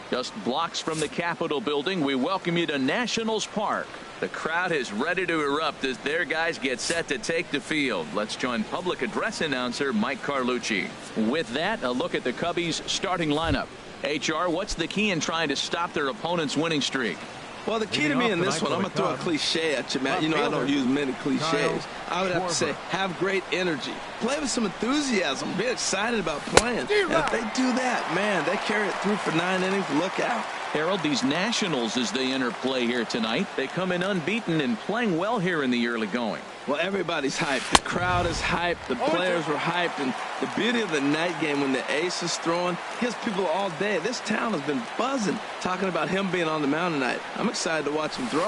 Just blocks from the Capitol building, we welcome you to Nationals Park. The crowd is ready to erupt as their guys get set to take the field. Let's join public address announcer Mike Carlucci. With that, a look at the Cubbies starting lineup. HR, what's the key in trying to stop their opponent's winning streak? Well, the key to me in this one, I'm going to throw a cliche at you, Matt. You know I don't use many cliches. I would have to say, have great energy. Play with some enthusiasm. Be excited about playing. And if they do that, man, they carry it through for 9 innings. Look out. Harold, these Nationals, as they enter play here tonight, they come in unbeaten and playing well here in the early going. Well, everybody's hyped. The crowd is hyped. The players were hyped. And the beauty of the night game when the ace is throwing gives people all day. This town has been buzzing talking about him being on the mound tonight. I'm excited to watch him throw.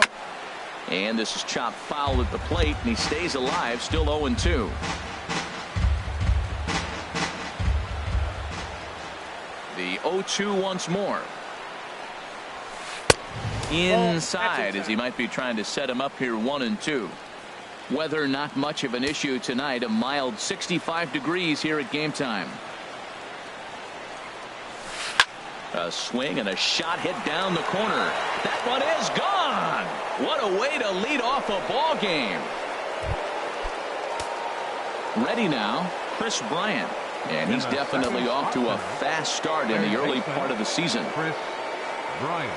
And this is chopped foul at the plate, and he stays alive, still 0-2. The 0-2 once more. Inside, as he might be trying to set him up here 1-2. Weather not much of an issue tonight. A mild 65 degrees here at game time. A swing and a shot hit down the corner. That one is gone. What a way to lead off a ball game. Ready now, Chris Bryant. And he's definitely off to a fast start in the early part of the season. Chris Bryant.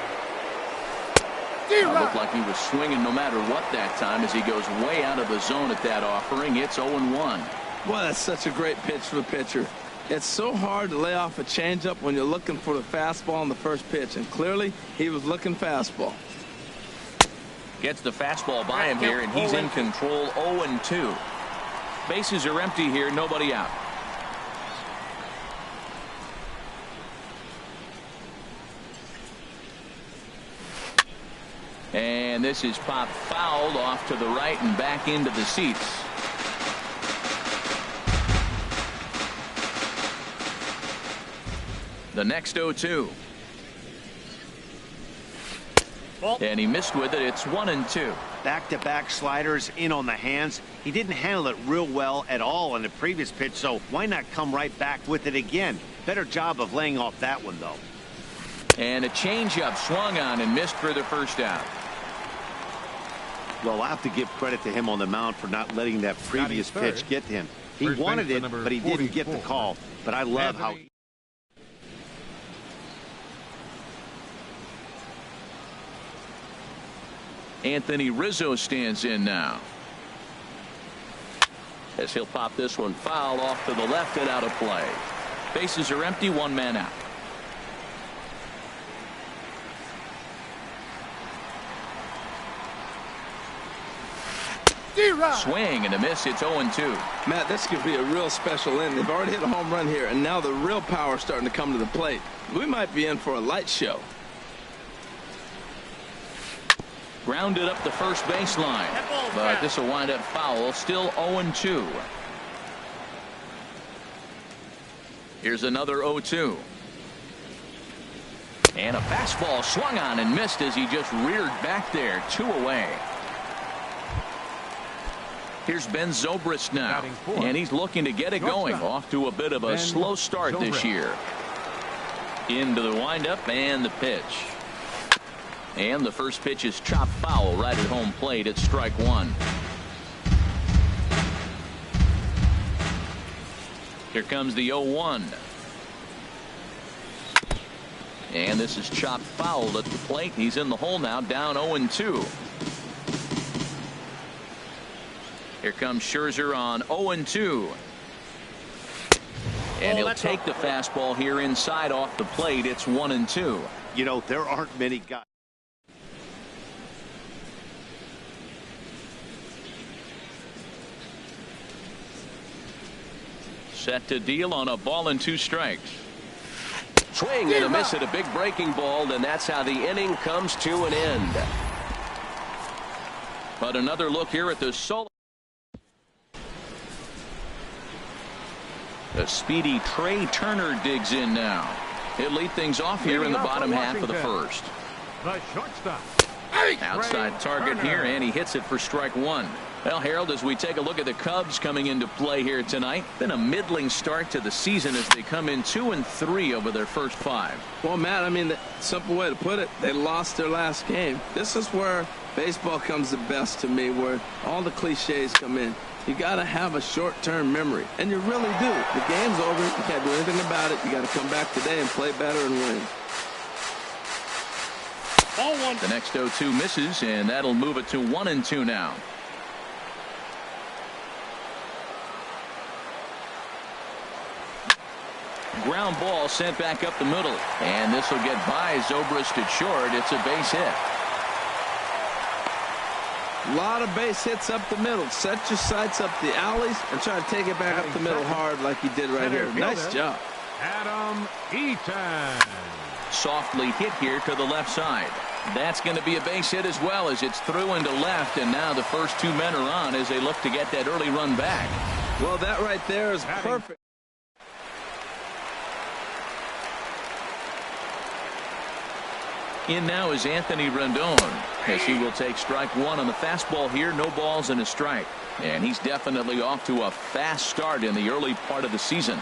Looked like he was swinging no matter what that time as he goes way out of the zone at that offering. It's 0-1. Boy, that's such a great pitch for the pitcher. It's so hard to lay off a changeup when you're looking for the fastball on the first pitch, and clearly he was looking fastball. Gets the fastball by him here, and he's in control. 0-2. Bases are empty here, nobody out. And this is popped fouled off to the right and back into the seats. The next 0-2. And he missed with it. It's 1-2. Back-to-back sliders in on the hands. He didn't handle it real well at all in the previous pitch, so why not come right back with it again? Better job of laying off that one, though. And a changeup swung on and missed for the first out. Well, I have to give credit to him on the mound for not letting that previous pitch get to him. He wanted it, but he didn't get the call. But I love how... Anthony Rizzo stands in now. As he'll pop this one foul off to the left and out of play. Bases are empty, one man out. Swing and a miss. It's 0-2. Matt, this could be a real special inning. They've already hit a home run here, and now the real power is starting to come to the plate. We might be in for a light show. Grounded up the first baseline, but this will wind up foul. Still 0-2. Here's another 0-2. And a fastball swung on and missed as he just reared back there. 2 away. Here's Ben Zobrist now, and he's looking to get it going. Off to a bit of a slow start this year. Into the windup and the pitch. And the first pitch is chopped foul right at home plate at strike one. Here comes the 0-1. And this is chopped foul at the plate. He's in the hole now, down 0-2. Here comes Scherzer on 0-2. And he'll take the fastball here inside off the plate. It's 1-2. You know, there aren't many guys. Set to deal on a ball and 2 strikes. Swing and a miss at a big breaking ball, and that's how the inning comes to an end. But another look here at the solo. The speedy Trey Turner digs in now. He'll lead things off here in the bottom half of the first. The shortstop. Outside target here, and he hits it for strike one. Well, Harold, as we take a look at the Cubs coming into play here tonight, been a middling start to the season as they come in 2-3 over their first 5. Well, Matt, I mean, the simple way to put it, they lost their last game. This is where baseball comes the best to me, where all the cliches come in. You got to have a short-term memory, and you really do. The game's over. You can't do anything about it. You got to come back today and play better and win. Ball 1. The next 0-2 misses, and that'll move it to 1-2 now. Ground ball sent back up the middle, and this will get by Zobrist at short. It's a base hit. A lot of base hits up the middle. Set your sights up the alleys and try to take it back up the middle hard like you did right here. Nice job. Adam Eaton. Softly hit here to the left side. That's going to be a base hit as well, as it's through into left, and now the first 2 men are on as they look to get that early run back. Well, that right there is perfect. In now is Anthony Rendon, as he will take strike 1 on the fastball here. No balls and a strike. And he's definitely off to a fast start in the early part of the season.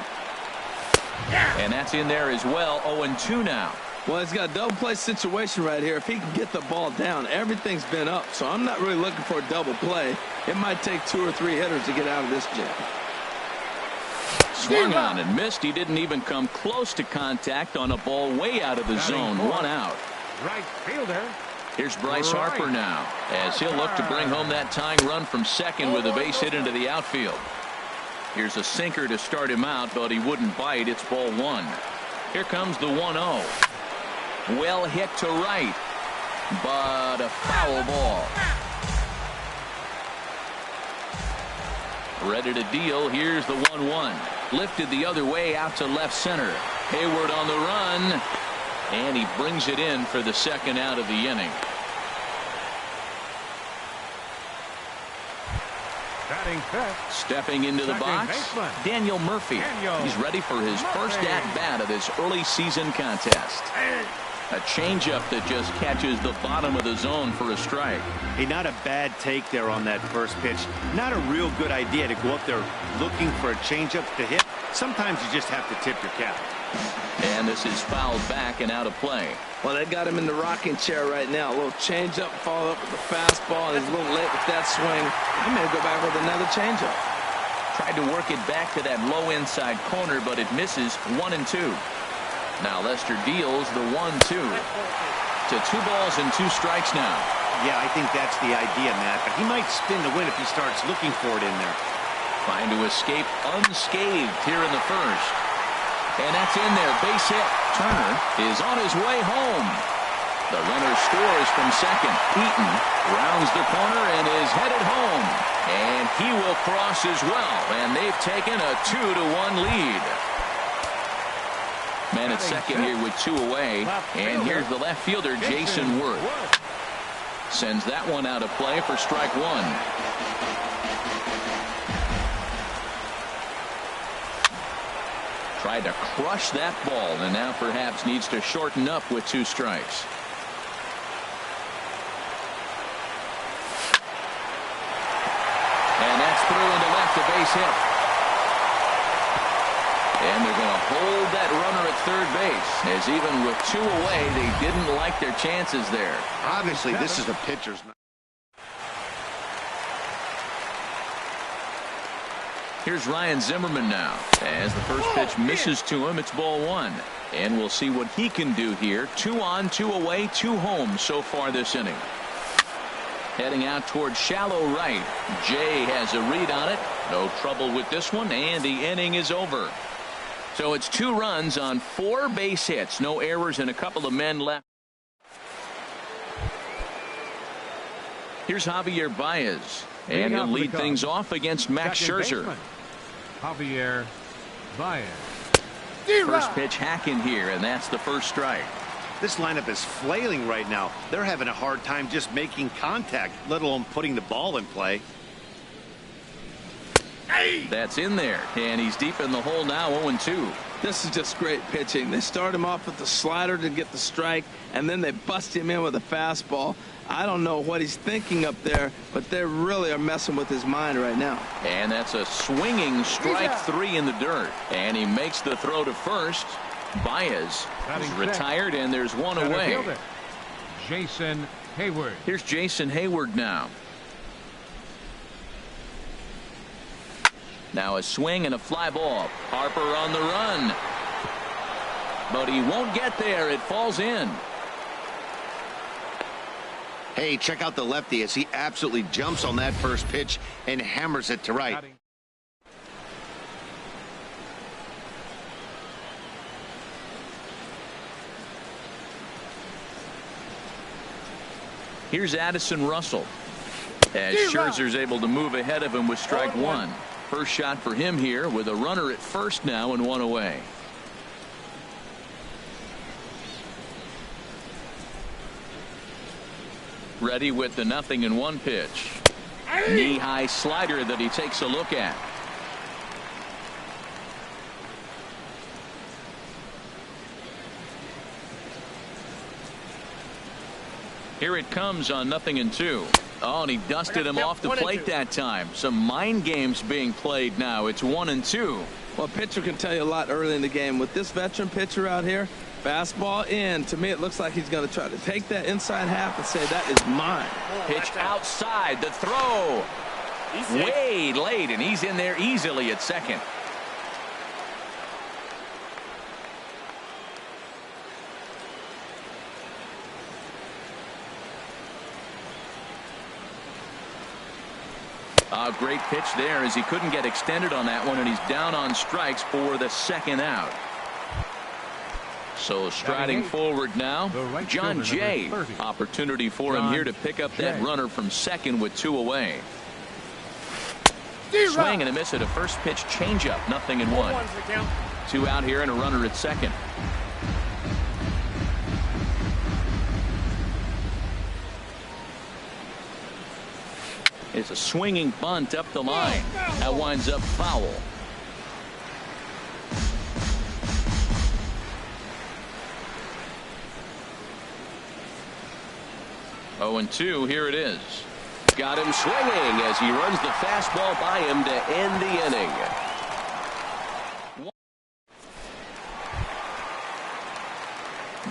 And that's in there as well. 0-2 now. Well, he's got a double play situation right here. If he can get the ball down, everything's been up. So I'm not really looking for a double play. It might take 2 or 3 hitters to get out of this jam. Swung on and missed. He didn't even come close to contact on a ball way out of the zone. 1 out. Right fielder. Here's Bryce Harper now, as he'll look to bring home that tying run from second with a base hit into the outfield. Here's a sinker to start him out, but he wouldn't bite. It's ball 1. Here comes the 1-0. Well hit to right, but a foul ball. Ready to deal. Here's the 1-1. Lifted the other way out to left center. Hayward on the run. And he brings it in for the second out of the inning. Batting fifth. Stepping into the box, baseman. Daniel Murphy. He's ready for his first at-bat of this early season contest. A changeup that just catches the bottom of the zone for a strike. Hey, not a bad take there on that first pitch. Not a real good idea to go up there looking for a changeup to hit. Sometimes you just have to tip your cap. And this is fouled back and out of play. Well, they got him in the rocking chair right now. A little changeup, follow up with the fastball, and he's a little late with that swing. I may go back with another changeup. Tried to work it back to that low inside corner, but it misses. 1-2. Now Lester deals the 1-2 to 2 balls and 2 strikes now. Yeah, I think that's the idea, Matt. But he might spin the win if he starts looking for it in there. Trying to escape unscathed here in the first. And that's in there. Base hit. Turner is on his way home. The runner scores from second. Eaton rounds the corner and is headed home. And he will cross as well. And they've taken a 2-1 lead. Man at second here with 2 away. And here's the left fielder, Jason Worth. Sends that one out of play for strike 1. Tried to crush that ball, and now perhaps needs to shorten up with 2 strikes. And that's through into left, a base hit. And they're going to hold that runner at third base, as even with 2 away, they didn't like their chances there. Obviously, this is a pitcher's. Here's Ryan Zimmerman now. As the first pitch misses to him, it's ball 1. And we'll see what he can do here. 2 on, 2 away, 2 home so far this inning. Heading out towards shallow right. Jay has a read on it. No trouble with this one, and the inning is over. So it's 2 runs on 4 base hits. No errors and a couple of men left. Here's Javier Baez. And he'll lead things off against Max Scherzer. Javier Baez. First pitch hacking here, and that's the first strike. This lineup is flailing right now. They're having a hard time just making contact, let alone putting the ball in play. That's in there, and he's deep in the hole now, 0-2. This is just great pitching. They start him off with the slider to get the strike, and then they bust him in with a fastball. I don't know what he's thinking up there, but they really are messing with his mind right now. And that's a swinging strike 3 in the dirt. And he makes the throw to first. Baez is retired, and there's one away. Jason Hayward. Here's Jason Hayward now. Now a swing and a fly ball. Harper on the run. But he won't get there. It falls in. Hey, check out the lefty as he absolutely jumps on that first pitch and hammers it to right. Here's Addison Russell. As Scherzer's able to move ahead of him with strike 1. First shot for him here with a runner at first now and one away. Ready with the 0-1 pitch. Knee-high slider that he takes a look at. Here it comes on 0-2. Oh, and he dusted him off the plate that time. Some mind games being played now. It's 1-2. Well, a pitcher can tell you a lot early in the game. With this veteran pitcher out here, fastball in. To me, it looks like he's going to try to take that inside half and say, that is mine. Pitch outside. The throw. Way late, and he's in there easily at second. A great pitch there as he couldn't get extended on that one, and he's down on strikes for the second out. So striding forward now, John Jay. Opportunity for him here to pick up that runner from second with 2 away. Swing and a miss at a first pitch changeup, 0-1. 2 out here and a runner at second. It's a swinging bunt up the line. That winds up foul. Oh, and 2, here it is. Got him swinging as he runs the fastball by him to end the inning.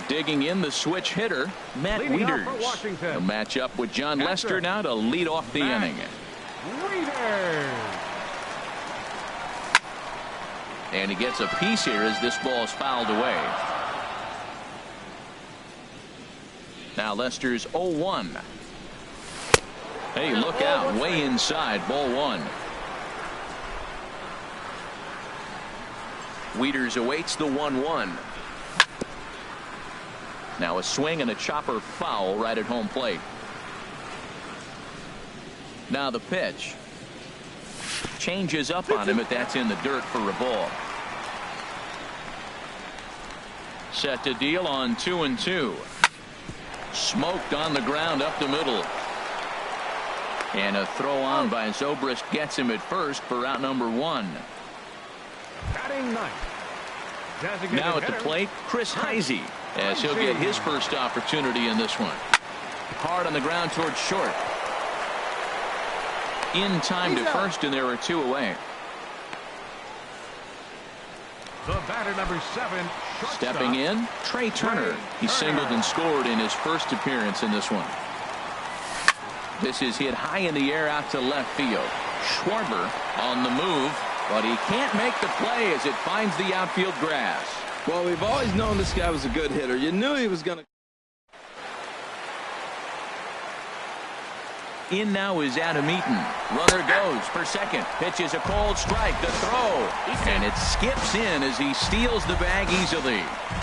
Digging in the switch hitter, Matt Wieters. A matchup with John Lester now to lead off the inning. And he gets a piece here as this ball is fouled away. Now Lester's 0-1. Hey, look out, way inside, ball 1. Wieters awaits the 1-1. Now a swing and a chopper foul right at home plate. Now the pitch. Changes up on him, but that's in the dirt for a ball. Set to deal on 2-2. Smoked on the ground up the middle. And a throw on by Zobrist gets him at first for out number 1. Now at the plate, Chris Heisey, as he'll get his first opportunity in this one. Hard on the ground towards short. In time to first, and there are 2 away. The batter, number 7. Stepping in, Trey Turner. He singled and scored in his first appearance in this one. This is hit high in the air out to left field. Schwarber on the move, but he can't make the play as it finds the outfield grass. Well, we've always known this guy was a good hitter. You knew he was going to. In now is Adam Eaton. Runner goes for second. Pitches a cold strike. The throw. And it skips in as he steals the bag easily.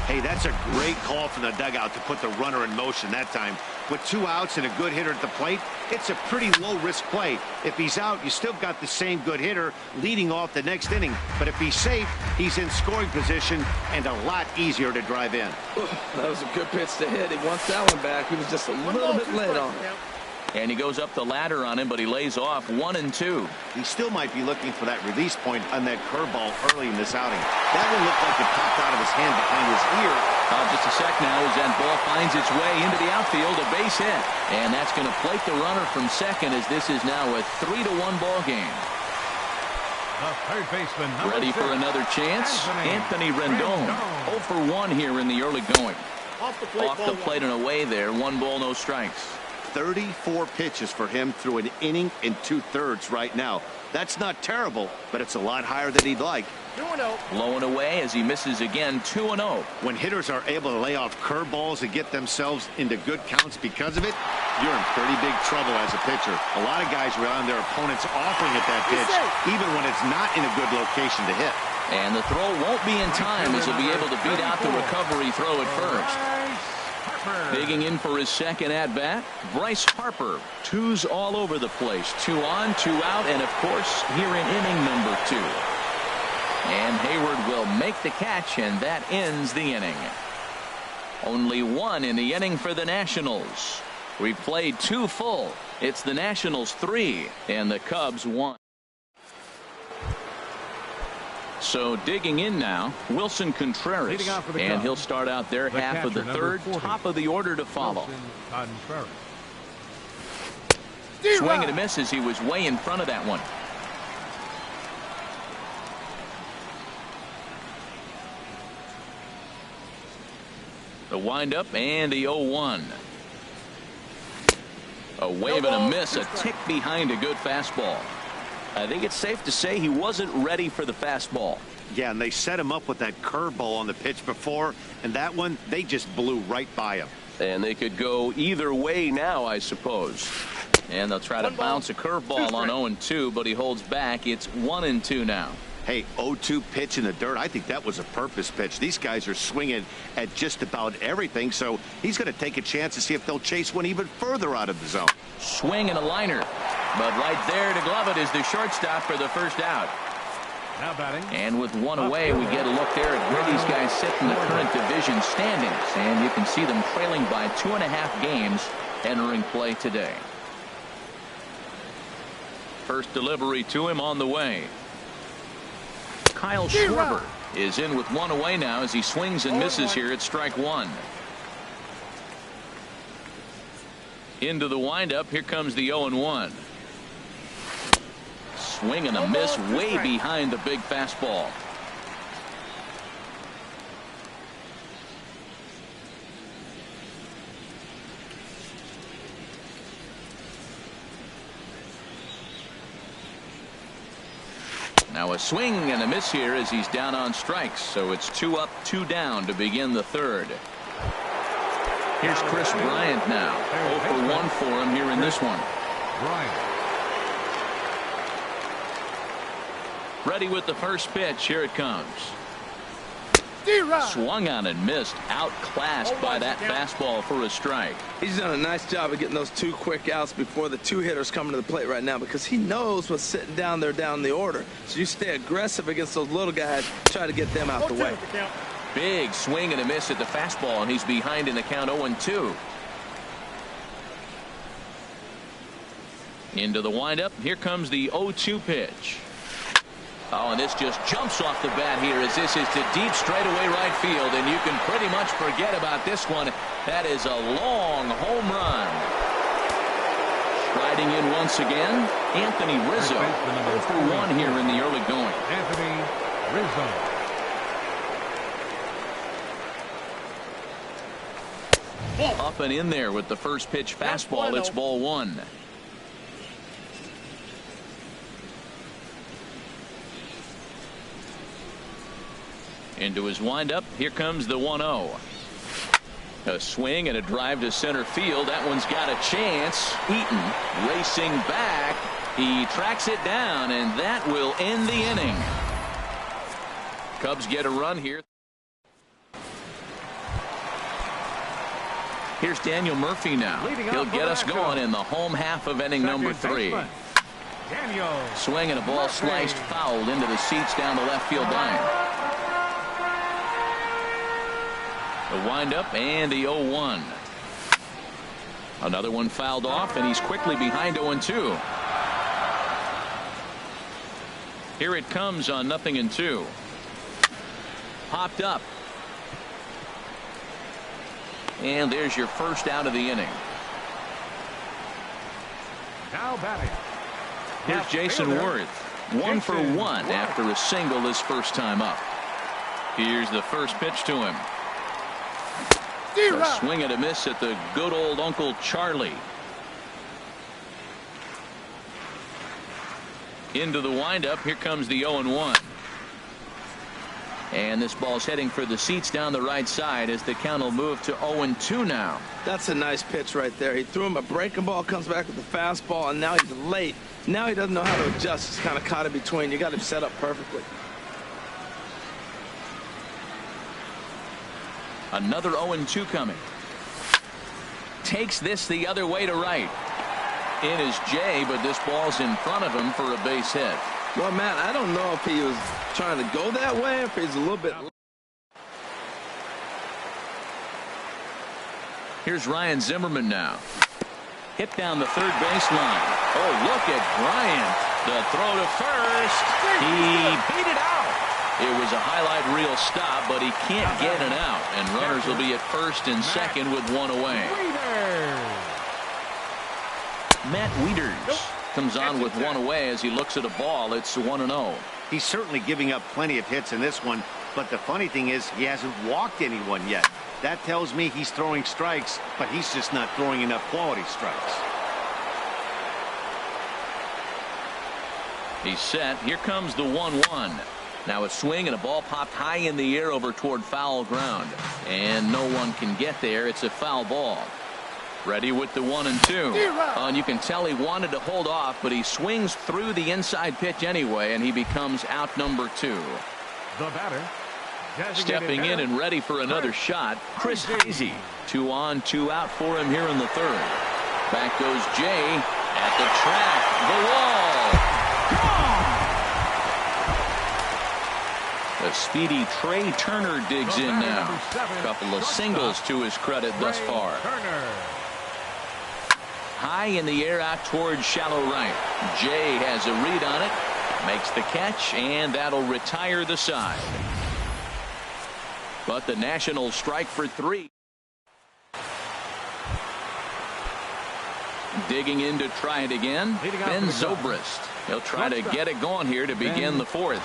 Hey, that's a great call from the dugout to put the runner in motion that time. With 2 outs and a good hitter at the plate, it's a pretty low-risk play. If he's out, you still got the same good hitter leading off the next inning. But if he's safe, he's in scoring position and a lot easier to drive in. That was a good pitch to hit. He wants that one back. He was just a little bit late on it. And he goes up the ladder on him, but he lays off 1-2. He still might be looking for that release point on that curveball early in this outing. That one looked like it popped out of his hand behind his ear. Just a sec now as that ball finds its way into the outfield, a base hit. And that's going to plate the runner from second as this is now a 3-1 ball game. The third baseman, ready for another chance. Anthony Rendon. 0 for 1 here in the early going. Off the plate and away there. 1 ball, no strikes. 34 pitches for him through an inning and 2/3 right now. That's not terrible, but it's a lot higher than he'd like. 2-0. Low and away as he misses again. 2-0. When hitters are able to lay off curveballs and get themselves into good counts because of it, you're in pretty big trouble as a pitcher. A lot of guys rely on their opponents offering at that pitch, even when it's not in a good location to hit. And the throw won't be in time as he'll be able to beat out the recovery throw at first. Digging in for his second at-bat, Bryce Harper. 2s all over the place. 2 on, 2 out, and of course, here in inning number 2. And Hayward will make the catch, and that ends the inning. Only 1 in the inning for the Nationals. We played 2 full. It's the Nationals 3, and the Cubs 1. So digging in now, Wilson Contreras, and he'll start out their half of the third, top of the order to follow. Swing and a miss as he was way in front of that one. The windup and the 0-1. A wave and a miss, a tick behind a good fastball. I think it's safe to say he wasn't ready for the fastball. Yeah, and they set him up with that curveball on the pitch before, and that one, they just blew right by him. And they could go either way now, I suppose. And they'll try to bounce a curveball on 0-2, but he holds back. It's 1-2 now. Hey, 0-2 pitch in the dirt. I think that was a purpose pitch. These guys are swinging at just about everything, so he's going to take a chance to see if they'll chase one even further out of the zone. Swing and a liner. But right there to glove it is the shortstop for the first out. Now batting. And with 1 away, we get a look there at where these guys sit in the current division standings. And you can see them trailing by 2.5 games entering play today. First delivery to him on the way. Kyle Schwarber is in with 1 away now as he swings and misses here at strike 1. Into the windup. Here comes the 0-1. Swing and a miss way behind the big fastball. Now a swing and a miss here as he's down on strikes. So it's 2 up, 2 down to begin the third. Here's Chris Bryant now. 0 for 1 for him here in this one. Ready with the first pitch. Here it comes. Swung on and missed. Outclassed by that fastball for a strike. He's done a nice job of getting those 2 quick outs before the 2 hitters coming to the plate right now, because he knows what's sitting down there down the order. So you stay aggressive against those little guys, try to get them out the way. Big swing and a miss at the fastball, and he's behind in the count 0-2. Into the windup. Here comes the 0-2 pitch. Oh, and this just jumps off the bat here as this is to deep straightaway right field, and you can pretty much forget about this one. That is a long home run. Striding in once again, Anthony Rizzo. 0 for 1 here in the early going. Anthony Rizzo. Up and in there with the first pitch fastball. It's ball 1. Into his windup. Here comes the 1-0. A swing and a drive to center field. That one's got a chance. Eaton racing back. He tracks it down, and that will end the inning. Cubs get a run here. Here's Daniel Murphy now. He'll get us going in the home half of inning number 3. Swing and a ball sliced fouled into the seats down the left field line. The windup and the 0-1. Another one fouled off, and he's quickly behind 0-2. Here it comes on 0-2. Popped up. And there's your first out of the inning. Now batting. Here's Jason Worth. 1 for 1 after a single his first time up. Here's the first pitch to him. A swing and a miss at the good old Uncle Charlie. Into the windup. Here comes the 0-1. And this ball's heading for the seats down the right side as the count will move to 0-2 now. That's a nice pitch right there. He threw him a breaking ball, comes back with the fastball, and now he's late. Now he doesn't know how to adjust. He's kind of caught in between. You got him set up perfectly. Another 0-2 coming. Takes this the other way to right. In is Jay, but this ball's in front of him for a base hit. Well, Matt, I don't know if he was trying to go that way, if he's a little bit. Here's Ryan Zimmerman now. Hit down the third baseline. Oh, look at Bryant. The throw to first. He beat it out. It was a highlight reel stop, but he can't get it out. And runners will be at first and second with one away. Matt Wieters comes on with one away as he looks at a ball. It's 1-0. He's certainly giving up plenty of hits in this one, but the funny thing is he hasn't walked anyone yet. That tells me he's throwing strikes, but he's just not throwing enough quality strikes. He's set. Here comes the 1-1. Now a swing and a ball popped high in the air over toward foul ground, and no one can get there. It's a foul ball. Ready with the 1-2. And you can tell he wanted to hold off, but he swings through the inside pitch anyway, and he becomes out number 2. The batter. Stepping in and ready for another shot, Chris Heisey. 2 on, 2 out for him here in the third. Back goes Jay at the track. The wall. The speedy Trey Turner digs in now. Couple of singles to his credit thus far. High in the air out towards shallow right. Jay has a read on it. Makes the catch, and that'll retire the side. But the Nationals strike for 3. Digging in to try it again. Ben Zobrist. He'll try to get it going here to begin the fourth.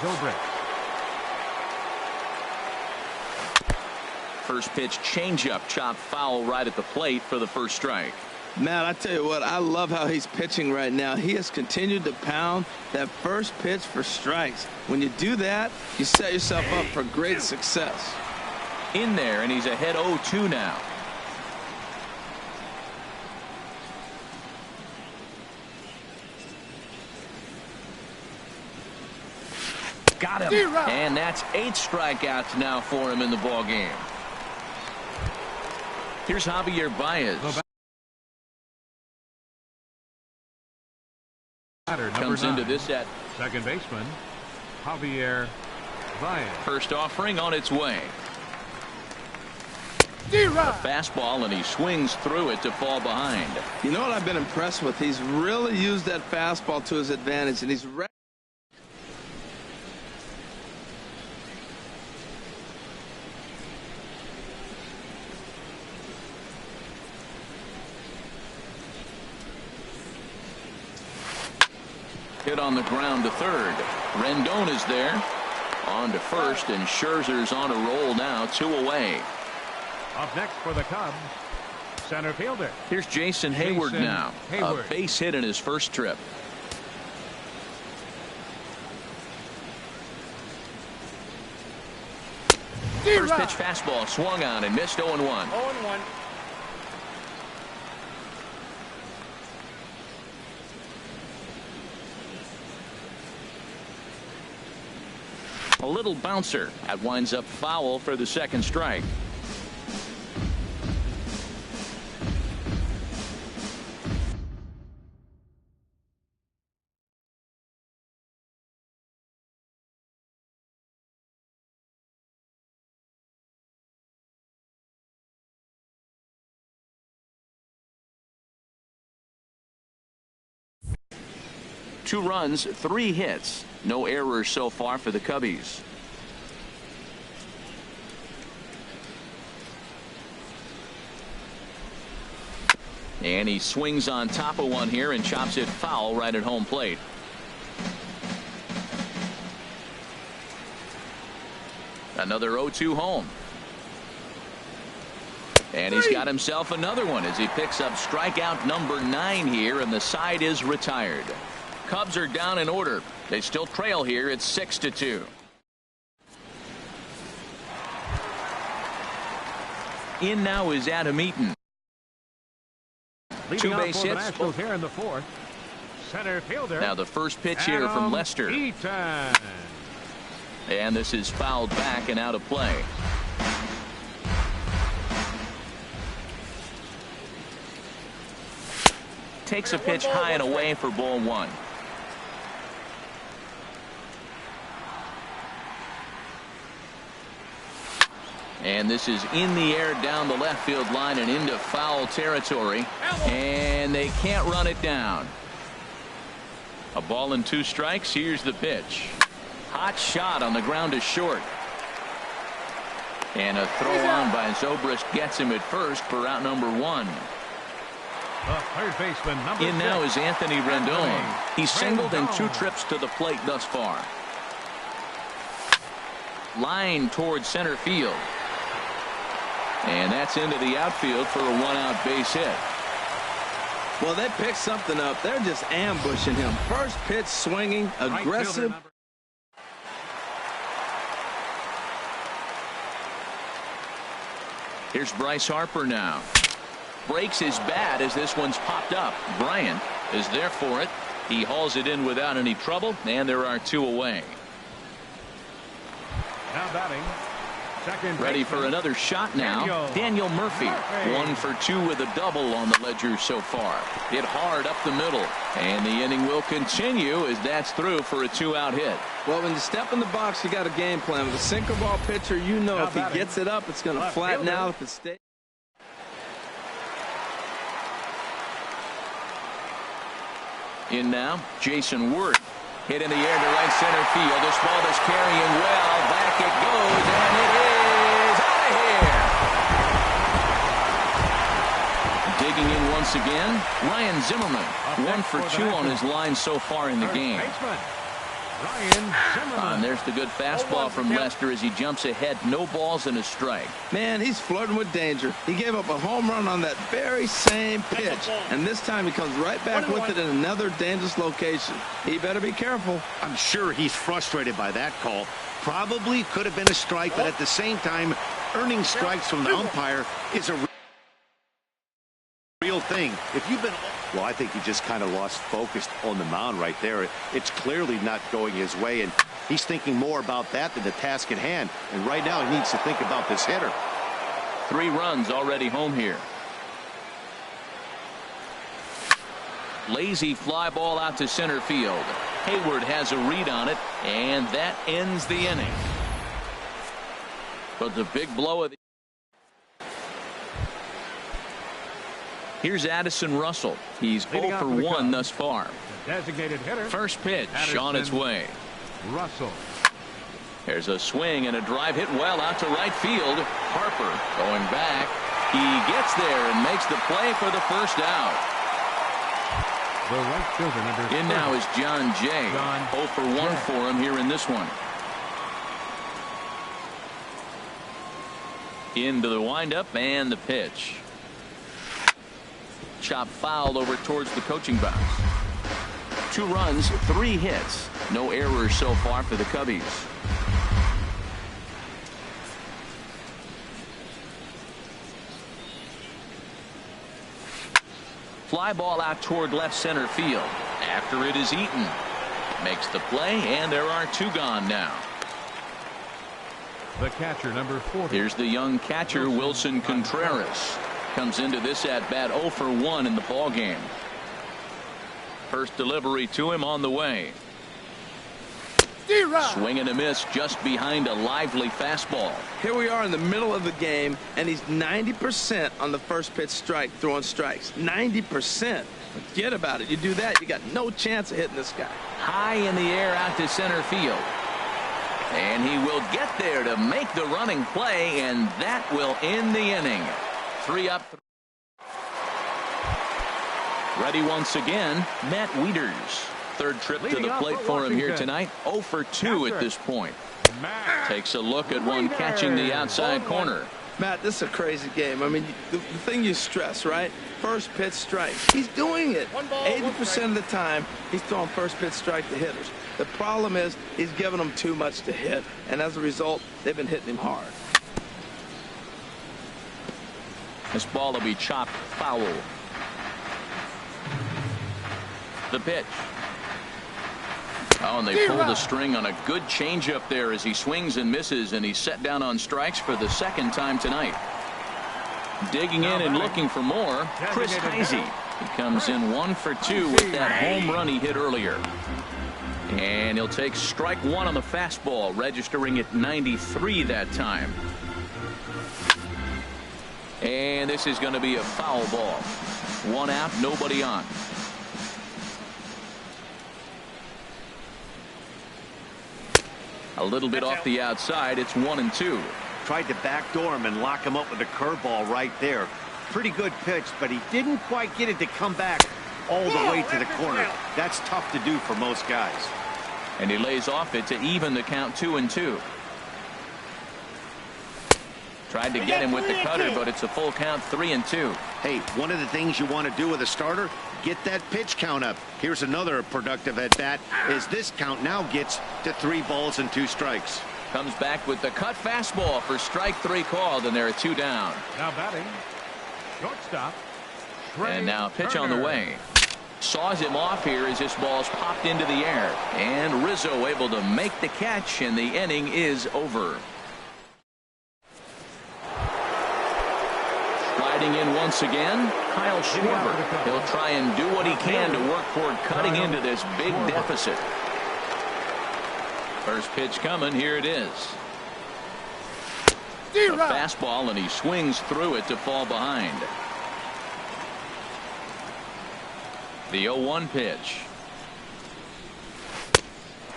First pitch changeup chopped foul right at the plate for the first strike. Matt, I tell you what, I love how he's pitching right now. He has continued to pound that first pitch for strikes. When you do that, you set yourself up for great success. In there, and he's ahead 0-2 now. Got him. And that's 8 strikeouts now for him in the ball game. Here's Javier Baez. Comes into this at second baseman, Javier Baez. First offering on its way. A fastball, and he swings through it to fall behind. You know what I've been impressed with? He's really used that fastball to his advantage, and he's hit on the ground to third. Rendon is there. On to first, and Scherzer's on a roll now, 2 away. Up next for the Cubs, center fielder. Here's Jason Hayward now. A base hit in his first trip. First pitch fastball swung on and missed 0-1. 0-1. A little bouncer. That winds up foul for the second strike. 2 runs, 3 hits. No errors so far for the Cubbies. And he swings on top of one here and chops it foul right at home plate. Another 0-2 home. And he's got himself another one as he picks up strikeout number 9 here, and the side is retired. Cubs are down in order. They still trail here. It's 6-2. In now is Adam Eaton. Leading 2 base off for the hits. Nationals here in the 4th. Center fielder. Now the first pitch here from Lester. Eaton. And this is fouled back and out of play. Takes a pitch high and away for ball 1. And this is in the air down the left field line and into foul territory. And they can't run it down. A ball and 2 strikes. Here's the pitch. Hot shot on the ground to short. And a throw on by Zobrist gets him at first for out number 1. The third baseman, number In now 6. is Anthony Rendon. He's singled in 2 trips to the plate thus far. Line towards center field. And that's into the outfield for a 1-out base hit. Well, they picked something up. They're just ambushing him. First pitch swinging, aggressive. Here's Bryce Harper now. Breaks his bat as this one's popped up. Bryant is there for it. He hauls it in without any trouble, and there are 2 away. Now batting. Second Ready baseman. for another shot now. Daniel Murphy. 1 for 2 with a double on the ledger so far. Hit hard up the middle. And the inning will continue as that's through for a 2-out hit. Well, when you step in the box, you got a game plan. With a sinker ball pitcher, you know Now if he batting. gets it up, it's going to Left flatten fielder. out. If it stays. In now, Jason Worth. Hit in the air to right center field. This ball is carrying well. Back it goes, and it is out of here. Digging in once again, Ryan Zimmerman. 1 for 2 on his line so far in the game. Baseman, Ryan Zimmerman. And there's the good fastball from Lester as he jumps ahead. No balls and a strike. Man, he's flirting with danger. He gave up a home run on that very same pitch. And this time he comes right back with it in another dangerous location. He better be careful. I'm sure he's frustrated by that call. Probably could have been a strike, but at the same time, earning strikes from the umpire is a real thing. If you've been... Well, I think he just kind of lost focus on the mound right there. It's clearly not going his way, and he's thinking more about that than the task at hand. And right now he needs to think about this hitter. 3 runs already home here. Lazy fly ball out to center field. Hayward has a read on it, and that ends the inning. But the big blow of the... Here's Addison Russell. He's 0 for 1 thus far. The designated hitter. First pitch Addison on its way. Russell. There's a swing and a drive hit well out to right field. Harper going back. He gets there and makes the play for the first out. The right fielder, number In 30. now is John Jay. John 0 for 1 Jay. for him here in this one. Into the windup and the pitch. Chop foul over towards the coaching box. 2 runs, 3 hits. No errors so far for the Cubbies. Fly ball out toward left center field. After it is Eaton. Makes the play, and there are 2 gone now. The catcher, number 40. Here's the young catcher, Wilson Contreras. Comes into this at bat 0 for 1 in the ball game. First delivery to him on the way. Swing and a miss just behind a lively fastball. Here we are in the middle of the game, and he's 90% on the first pitch strike, throwing strikes. 90%. Forget about it. You do that, you got no chance of hitting this guy. High in the air out to center field. And he will get there to make the running play, and that will end the inning. 3 up. Ready once again, Matt Wieters. Third trip to the plate for him here tonight. 0 for 2 at this point. Takes a look at one catching the outside corner. Matt, this is a crazy game. I mean, the thing you stress, right? First pitch strike. He's doing it. 80% of the time, he's throwing first pitch strike to hitters. The problem is he's giving them too much to hit, and as a result, they've been hitting him hard. This ball will be chopped foul. The pitch. Oh, and they pull the string on a good changeup there as he swings and misses, and he's set down on strikes for the second time tonight. Digging in and looking for more, Chris Heise. He comes in 1 for 2 with that home run he hit earlier. And he'll take strike 1 on the fastball, registering at 93 that time. And this is going to be a foul ball. 1 out, nobody on. A little bit off the outside. It's 1-2. Tried to backdoor him and lock him up with a curveball right there. Pretty good pitch, but he didn't quite get it to come back all the way to the corner. That's tough to do for most guys. And he lays off it to even the count 2-2. Tried to get him with the cutter, but it's a full count 3-2. Hey, one of the things you want to do with a starter, get that pitch count up. Here's another productive at bat as this count now gets to 3 balls and 2 strikes. Comes back with the cut fastball for strike 3 called, and there are 2 down. Now batting, shortstop. And now pitch on the way. Saws him off here as this ball's popped into the air. And Rizzo able to make the catch, and the inning is over. Striding in once again, Kyle Schwarber. He'll try and do what he can to work toward cutting into this big deficit. First pitch coming, here it is. A fastball, and he swings through it to fall behind. The 0-1 pitch.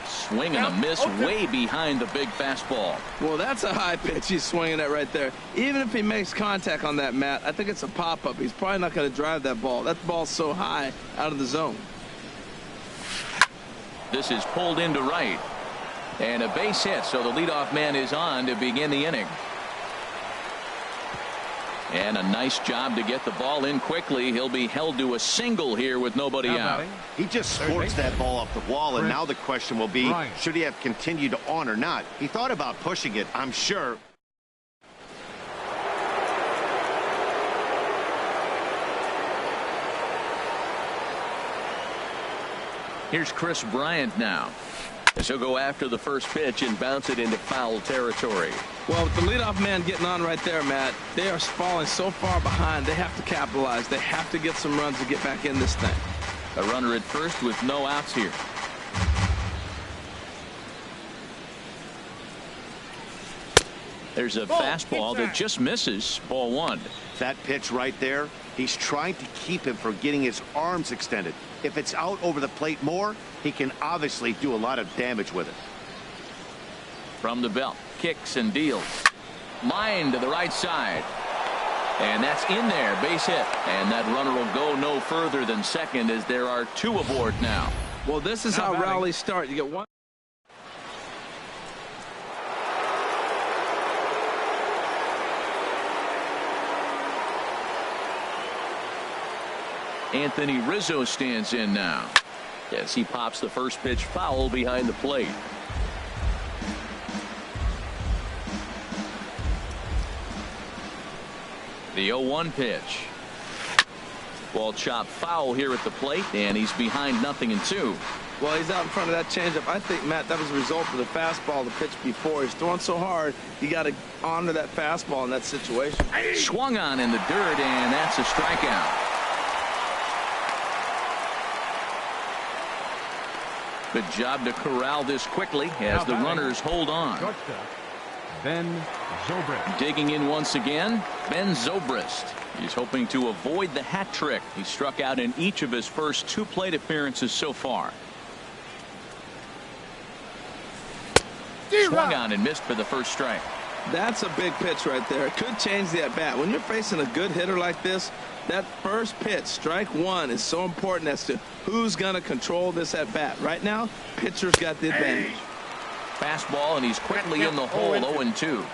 Swing and a miss way behind the big fastball. Well, that's a high pitch he's swinging at right there. Even if he makes contact on that, Matt, I think it's a pop-up. He's probably not going to drive that ball. That ball's so high out of the zone. This is pulled into right. And a base hit, so the leadoff man is on to begin the inning. And a nice job to get the ball in quickly. He'll be held to a single here with nobody out. He just scorched that ball off the wall, and now the question will be, should he have continued on or not? He thought about pushing it, I'm sure. Here's Chris Bryant now, as he'll go after the first pitch and bounce it into foul territory. Well, with the leadoff man getting on right there, Matt, they are falling so far behind, they have to capitalize. They have to get some runs to get back in this thing. A runner at first with no outs here. There's a fastball that just misses. Ball 1. That pitch right there, he's trying to keep him from getting his arms extended. If it's out over the plate more, he can obviously do a lot of damage with it. From the belt, kicks and deals. Line to the right side. And that's in there, base hit. And that runner will go no further than second as there are 2 aboard now. Well, this is how rallies start. You get one. Anthony Rizzo stands in now as he pops the first pitch foul behind the plate. The 0-1 pitch. Ball chopped foul here at the plate, and he's behind 0-2. Well, he's out in front of that changeup. I think, Matt, that was a result of the fastball, the pitch before. He's throwing so hard, you got to honor that fastball in that situation. Swung on in the dirt, and that's a strikeout. Good job to corral this quickly as the runners hold on. Ben Zobrist. Digging in once again, Ben Zobrist. He's hoping to avoid the hat trick. He struck out in each of his first 2 plate appearances so far. Swung on and missed for the first strike. That's a big pitch right there. It could change the at-bat. When you're facing a good hitter like this, that first pitch, strike 1, is so important as to who's going to control this at-bat. Right now, pitcher's got the advantage. Fastball, and he's quickly in the hole, 0-2.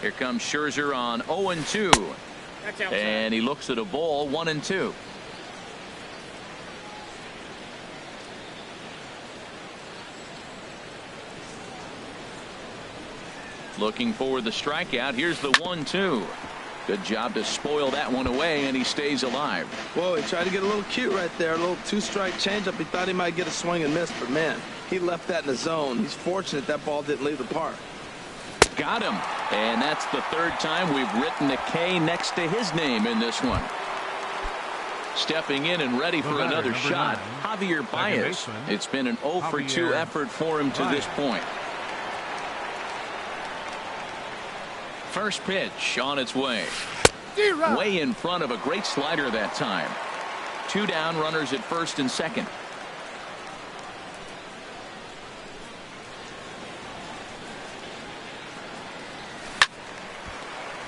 Here comes Scherzer on 0-2. And he looks at a ball, 1-2. Looking for the strikeout. Here's the 1-2. Good job to spoil that one away, and he stays alive. Whoa, he tried to get a little cute right there. A little 2-strike changeup. He thought he might get a swing and miss, but man, he left that in the zone. He's fortunate that ball didn't leave the park. Got him. And that's the 3rd time we've written a K next to his name in this one. Stepping in and ready for another shot, Javier Baez. It's been an 0-for-2 effort for him to this point. First pitch on its way. Way in front of a great slider that time. 2 down, runners at first and second.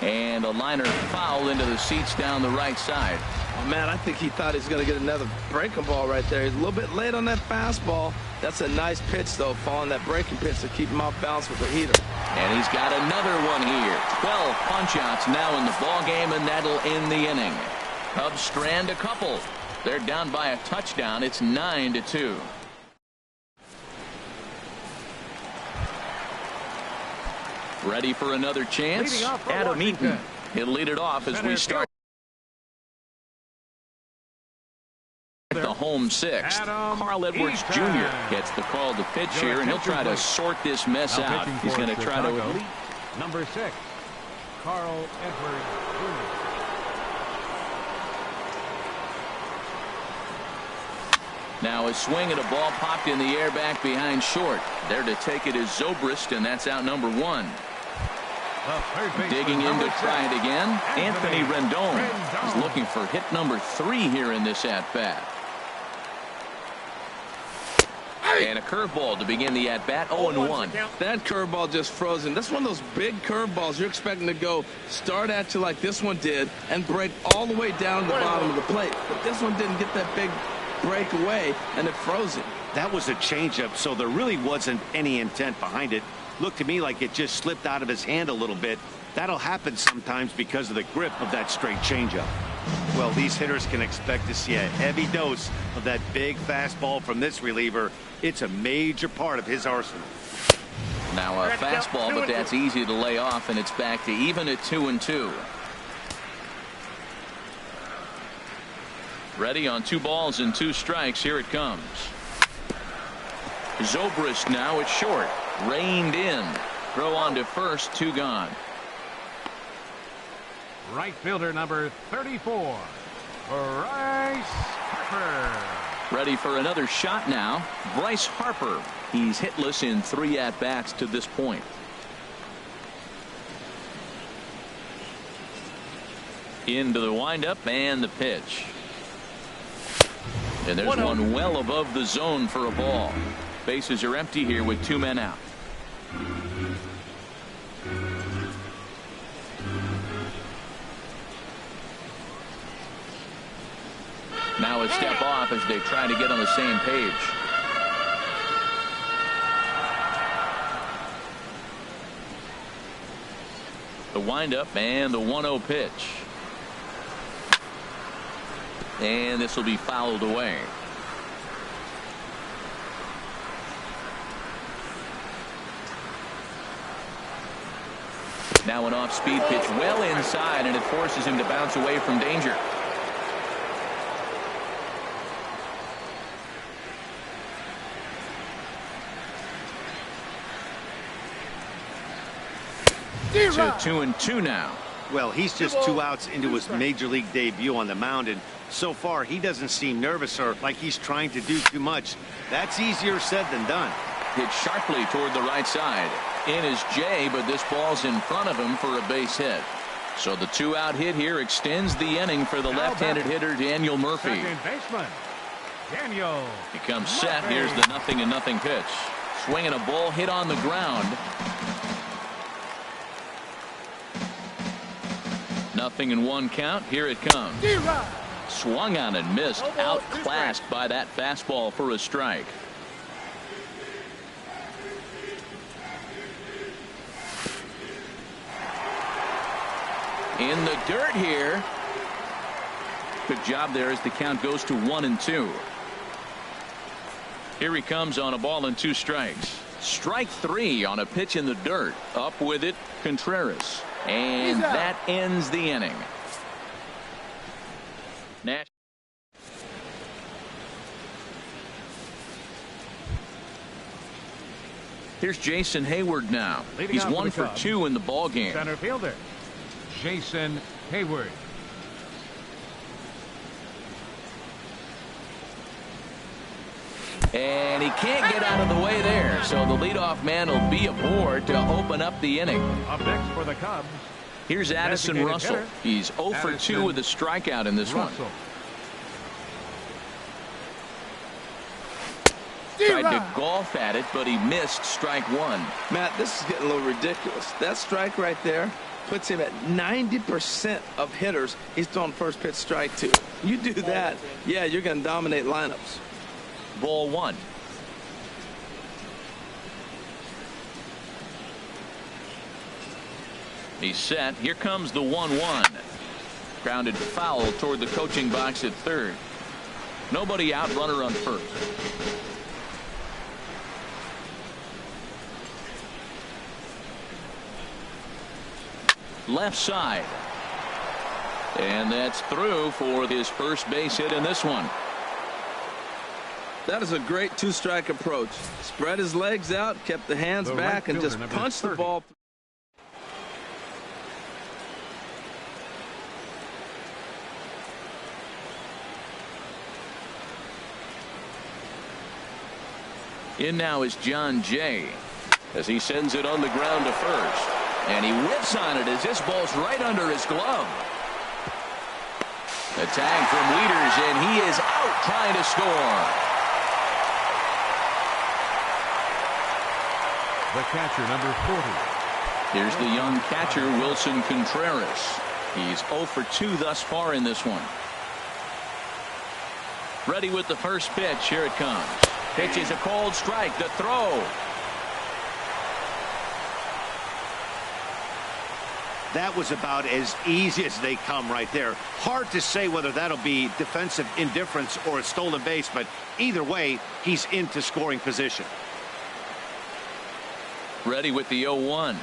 And a liner foul into the seats down the right side. Oh, man, I think he thought he was going to get another breaking ball right there. He's a little bit late on that fastball. That's a nice pitch, though, following that breaking pitch to keep him off balance with the heater. And he's got another one here. 12 punch-outs now in the ball game, and that'll end the inning. Cubs strand a couple. They're down by a touchdown. It's 9-2. Ready for another chance? Adam Eaton. He'll lead it off as we start the home 6th. Carl Edwards Jr. gets the call to pitch here, and he'll try to sort this mess out. He's going to try to number 6, Carl Edwards Jr. Now a swing and a ball popped in the air back behind short. There to take it is Zobrist, and that's out number 1. Digging in to try it again, Anthony Rendon is looking for hit number 3 here in this at-bat. And a curveball to begin the at-bat, 0-1. That curveball just froze him. That's one of those big curveballs you're expecting to go start at you like this one did and break all the way down to the bottom of the plate. But this one didn't get that big break away, and it froze him. That was a changeup, so there really wasn't any intent behind it. Looked to me like it just slipped out of his hand a little bit. That'll happen sometimes because of the grip of that straight changeup. Well, these hitters can expect to see a heavy dose of that big fastball from this reliever. It's a major part of his arsenal. Now a fastball, but that's easy to lay off, and it's back to even at 2-2. Ready on 2 balls and 2 strikes. Here it comes. Zobrist now at short. Reined in. Throw on to first. 2 gone. Right fielder number 34, Bryce Harper. Ready for another shot now. Bryce Harper. He's hitless in 3 at-bats to this point. Into the windup and the pitch. And there's one well above the zone for a ball. Bases are empty here with 2 men out. Now a step off as they try to get on the same page. The windup and the 1-0 pitch. And this will be fouled away. Now an off-speed pitch well inside, and it forces him to bounce away from danger. So 2-2 now. Well, he's just 2 outs into his major league debut on the mound, and So far, he doesn't seem nervous or like he's trying to do too much. That's easier said than done. Hit sharply toward the right side. In is Jay, but this ball's in front of him for a base hit. So the 2-out hit here extends the inning for the left-handed hitter Daniel Murphy. Second baseman, Daniel. He comes set. Here's the 0-0 pitch. Swinging a ball hit on the ground. 0-1 count. Here it comes. Swung on and missed. Outclassed by that fastball for a strike. In the dirt here. Good job there as the count goes to 1-2. Here he comes on a ball and 2 strikes. Strike 3 on a pitch in the dirt. Up with it, Contreras. And that ends the inning. Here's Jason Hayward now. He's 1 for 2 in the ball game. Center fielder, Jason Hayward. And he can't get out of the way there, so the leadoff man will be aboard to open up the inning. Up next for the Cubs, here's Addison Russell. hitter, He's 0 for 2 with a strikeout in this one. Tried to golf at it, but he missed strike 1. Matt, this is getting a little ridiculous. That strike right there puts him at 90% of hitters he's throwing first pitch strike to. You do that, yeah, you're going to dominate lineups. Ball 1. He's set. Here comes the 1-1. Grounded foul toward the coaching box at third. Nobody out, runner on first. Left side. And that's through for his first base hit in this one. That is a great 2-strike approach. Spread his legs out, kept the hands back, and just punched the ball. In now is John Jay as he sends it on the ground to first. And he whips on it as this ball's right under his glove. The tag from Wieters, and he is out trying to score. the catcher, number 40. Here's the young catcher, Wilson Contreras. He's 0 for 2 thus far in this one. Ready with the first pitch. Here it comes. Pitch is a cold strike. The throw. That was about as easy as they come right there. Hard to say whether that'll be defensive indifference or a stolen base, but either way, he's into scoring position. Ready with the 0-1.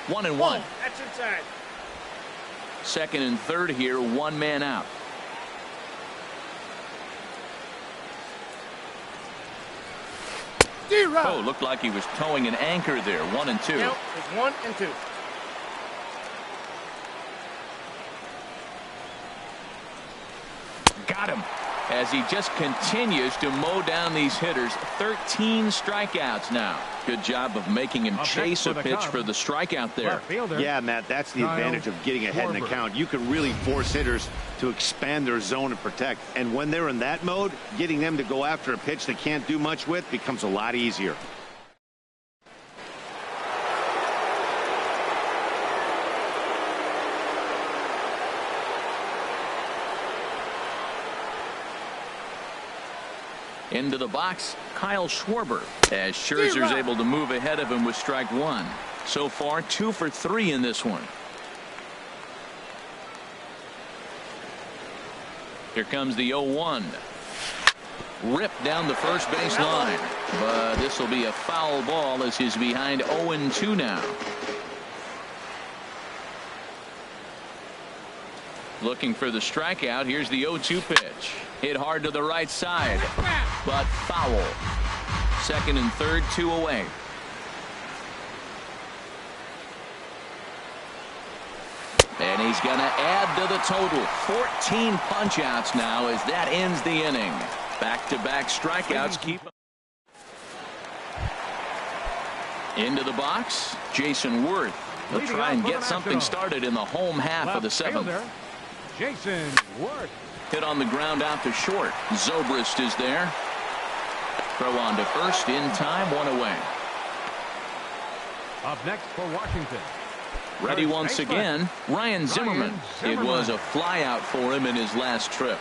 1-1. That's inside. Second and third here, one man out. Oh, looked like he was towing an anchor there. 1 and 2. Now it's 1 and 2. Got him as he just continues to mow down these hitters. 13 strikeouts now. Good job of making him chase a pitch for the strikeout there. Yeah, Matt, that's the advantage of getting ahead in the count. You can really force hitters to expand their zone and protect. And when they're in that mode, getting them to go after a pitch they can't do much with becomes a lot easier. Into the box, Kyle Schwarber, as Scherzer's able to move ahead of him with strike 1. So far, 2 for 3 in this one. Here comes the 0-1. Ripped down the first base line, but this will be a foul ball as he's behind 0-2 now. Looking for the strikeout. Here's the 0-2 pitch. Hit hard to the right side, but foul. Second and third, 2 away. And he's going to add to the total. 14 punch-outs now as that ends the inning. Back-to-back strikeouts keep into the box. Jason Worth. He'll try and get something started in the home half of the seventh. Jason Worth. Hit on the ground out to short. Zobrist is there. Throw on to first in time, one away. Up next for Washington. Ready once again, Ryan Zimmerman. It was a flyout for him in his last trip.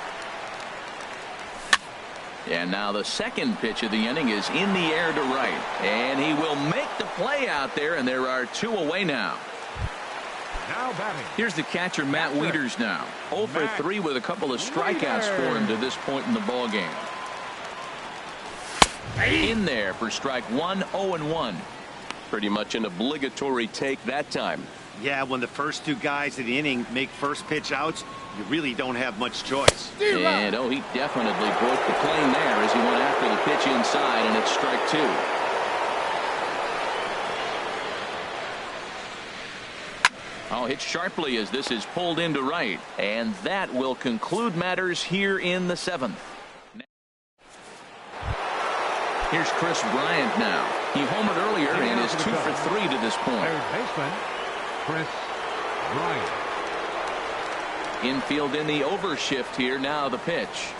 And now the second pitch of the inning is in the air to right. And he will make the play out there, and there are two away now. Now batting. Here's the catcher, Matt Wieters now. 0 for 3 with a couple of strikeouts for him to this point in the ball game. In there for strike one, 0-1. Pretty much an obligatory take that time. Yeah, when the first two guys in the inning make first pitch outs, you really don't have much choice. And he definitely broke the plane there as he went after the pitch inside, and it's strike two. Hit sharply as this is pulled into right, and that will conclude matters here in the seventh. Here's Chris Bryant now. He homered earlier and is 2 for 3 to this point. Third baseman, Chris Bryant. Infield in the overshift here. Now the pitch.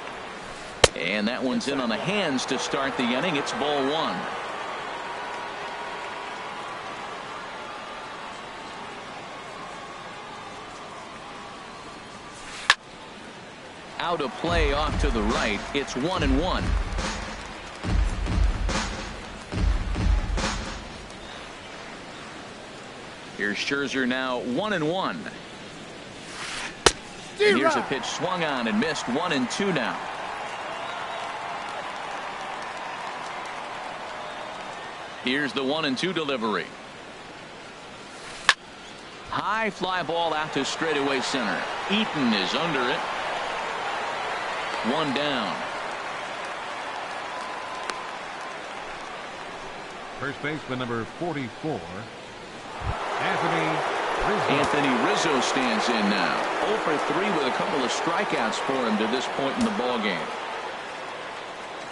And that one's in on the hands to start the inning. It's ball one. Out of play off to the right. It's 1-1. Here's Scherzer now 1-1. Here's a pitch swung on and missed. 1-2 now. Here's the 1-2 delivery. High fly ball out to straightaway center. Eaton is under it. One down. First baseman number 44. Anthony Rizzo stands in now. 0 for 3 with a couple of strikeouts for him to this point in the ball game.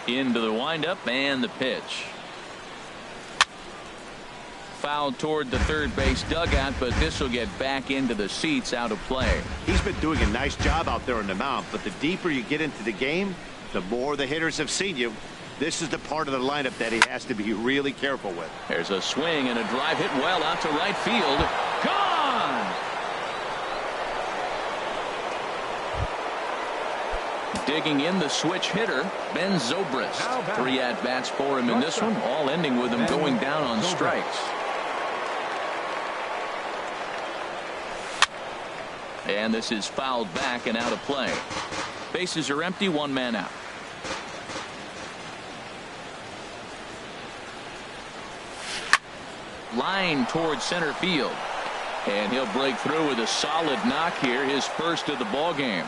Into the windup and the pitch. Fouled toward the third base dugout, but this will get back into the seats, out of play. He's been doing a nice job out there on the mound, but the deeper you get into the game, the more the hitters have seen you. This is the part of the lineup that he has to be really careful with. There's a swing and a drive hit well out to right field. Gone! Digging in the switch hitter, Ben Zobrist. 3 at-bats for him in this one, all ending with him going down on strikes. And this is fouled back and out of play. Bases are empty, 1 man out. Line towards center field. And he'll break through with a solid knock here, his first of the ball game.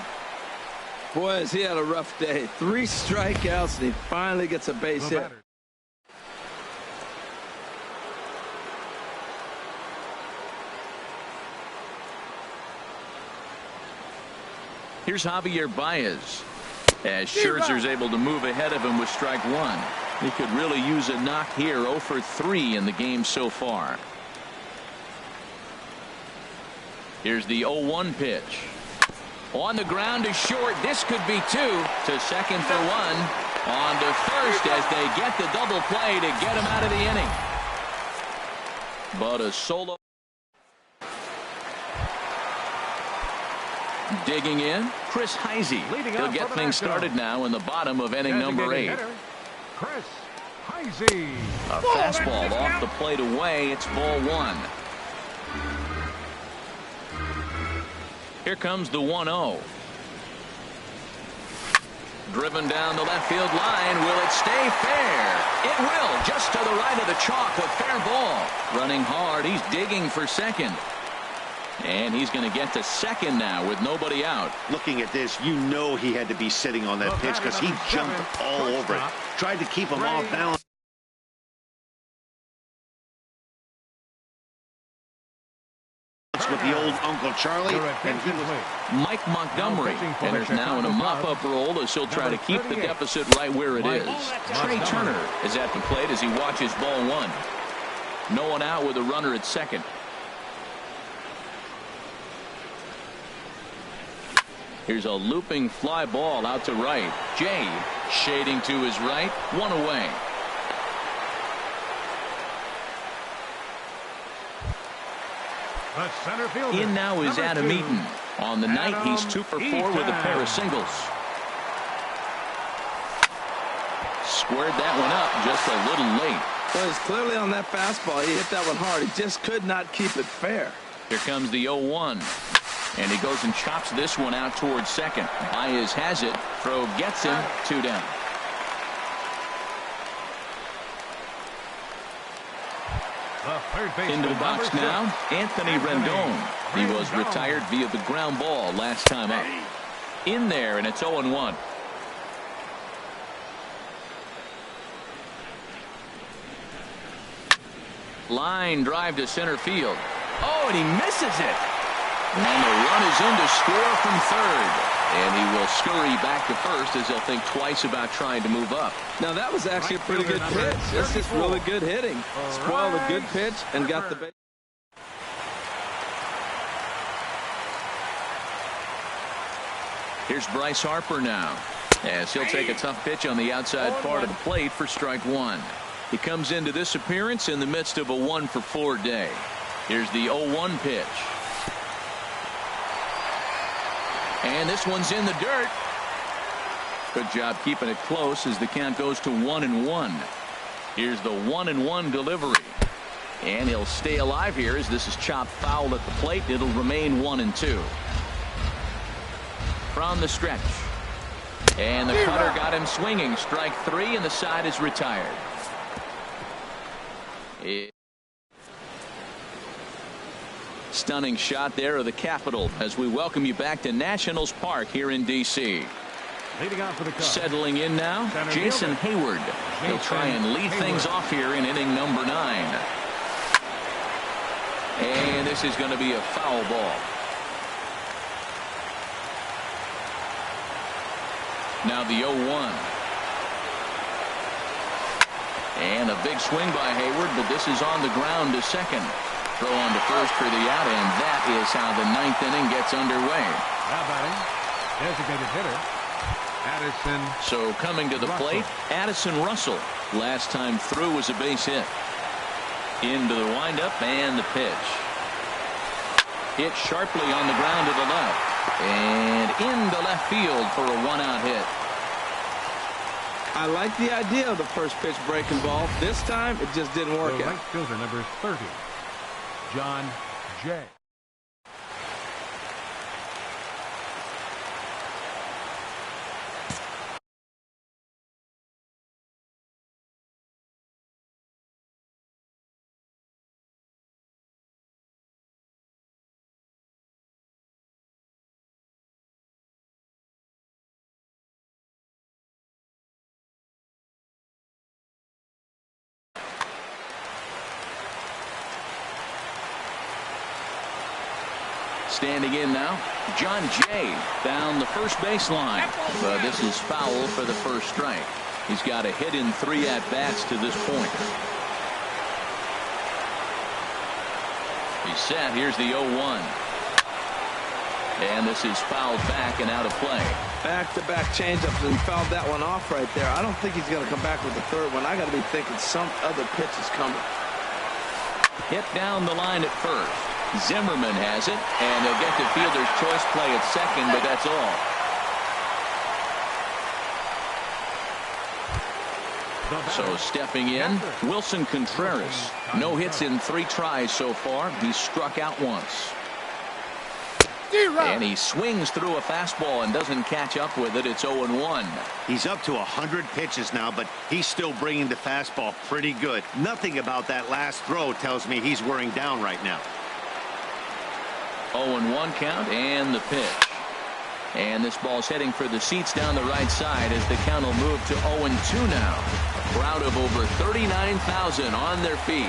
Boy, has he had a rough day. 3 strikeouts, and he finally gets a base hit. Here's Javier Baez. As Scherzer's able to move ahead of him with strike one. He could really use a knock here. 0 for 3 in the game so far. Here's the 0-1 pitch. On the ground to short. This could be 2. To second for 1. On to first as they get the double play to get him out of the inning. But a solo. Digging in, Chris Heisey. He'll get things started now in the bottom of inning number 8. Chris Heisey. A fastball off the plate away. It's ball 1. Here comes the 1-0. Driven down the left field line. Will it stay fair? It will. Just to the right of the chalk. A fair ball. Running hard. He's digging for second. And he's going to get to second now with nobody out. Looking at this, you know he had to be sitting on that pitch because he jumped all over it. Tried to keep him off balance. With the old Uncle Charlie. Attention, please. Mike Montgomery enters now in a mop-up role as he'll try to keep the deficit right where it is. Trey Turner is at the plate as he watches ball one. No one out with a runner at second. Here's a looping fly ball out to right. Jay shading to his right. One away. The center fielder. In now is Adam Eaton. On the night, he's 2 for 4 with a pair of singles. Squared that one up just a little late. Well, he's clearly on that fastball. He hit that one hard. He just could not keep it fair. Here comes the 0-1. And he goes and chops this one out towards second. Baez has it. Throw gets him. 2 down. Into the box now, Anthony Rendon. He was retired via the ground ball last time up. In there, and it's 0-1. Line drive to center field. Oh, and he misses it. And the run is in to score from third. And he will scurry back to first as he'll think twice about trying to move up. Now, that was actually a pretty good pitch. That's just really good hitting. Spoiled a good pitch and got the base. Here's Bryce Harper now, as he'll take a tough pitch on the outside part of the plate for strike one. He comes into this appearance in the midst of a 1 for 4 day. Here's the 0-1 pitch. And this one's in the dirt. Good job keeping it close as the count goes to 1-1. Here's the 1-1 delivery. And he'll stay alive here as this is chopped foul at the plate. It'll remain 1-2. From the stretch. And the cutter got him swinging. Strike 3, and the side is retired. Stunning shot there of the Capitol as we welcome you back to Nationals Park here in D.C. Leading off for the Cubs. Settling in now, Jason Hayward. He'll try and lead things off here in inning number 9. And this is going to be a foul ball. Now the 0-1. And a big swing by Hayward, but this is on the ground to second. Throw on to first for the out, and that is how the 9th inning gets underway. Now batting, designated hitter, Addison. So coming to the plate, Addison Russell. Last time through was a base hit. Into the windup and the pitch. Hit sharply on the ground to the left. And into left field for a 1-out hit. I like the idea of the first pitch breaking ball. This time, it just didn't work The out. right fielder, number 30, John Jay. Standing in now, John Jay down the first baseline. But this is foul for the first strike. He's got a hit in 3 at-bats to this point. He's set. Here's the 0-1. And this is fouled back and out of play. Back-to-back changeups and fouled that one off right there. I don't think he's going to come back with the third one. I got to be thinking some other pitch is coming. Hit down the line at first. Zimmerman has it, and they'll get to fielder's choice play at second, but that's all. So stepping in, Wilson Contreras. No hits in 3 tries so far. He's struck out once. And he swings through a fastball and doesn't catch up with it. It's 0-1. He's up to 100 pitches now, but he's still bringing the fastball pretty good. Nothing about that last throw tells me he's wearing down right now. 0-1 count and the pitch. And this ball's heading for the seats down the right side as the count will move to 0-2 now. A crowd of over 39,000 on their feet.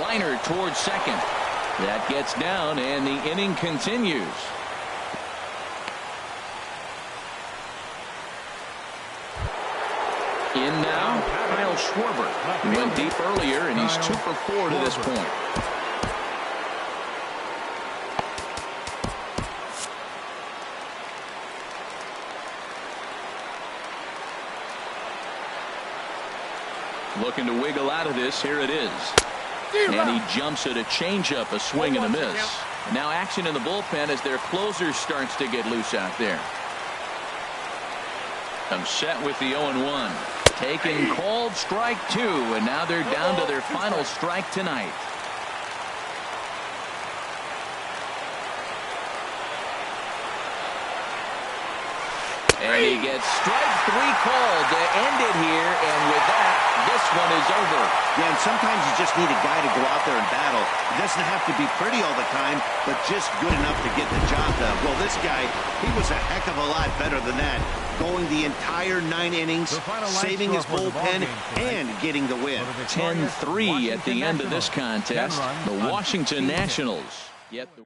Liner towards second. That gets down, and the inning continues. In now, Kyle Schwarber. He went deep earlier, and he's 2 for 4 to this point. Looking to wiggle out of this. Here it is. And he jumps at a changeup, a swing and a miss. Now action in the bullpen as their closer starts to get loose out there. I'm set with the 0-1. Taking called strike 2, and now they're down to their final strike tonight. And he gets strike 3 called to end it here, and with that, this one is over. Yeah, and sometimes you just need a guy to go out there and battle. It doesn't have to be pretty all the time, but just good enough to get the job done. Well, this guy, he was a heck of a lot better than that. Going the entire 9 innings, saving his bullpen, and getting the win. 10-3 at the end of this contest. The Washington Nationals get the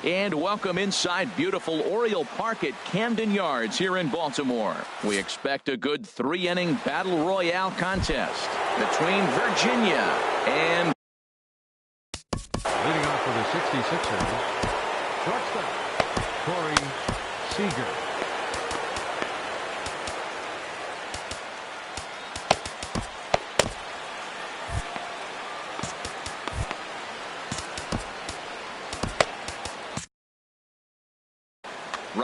And welcome inside beautiful Oriole Park at Camden Yards here in Baltimore. We expect a good 3-inning battle royale contest between Virginia and Leading off for the 66ers, shortstop, Corey Seager.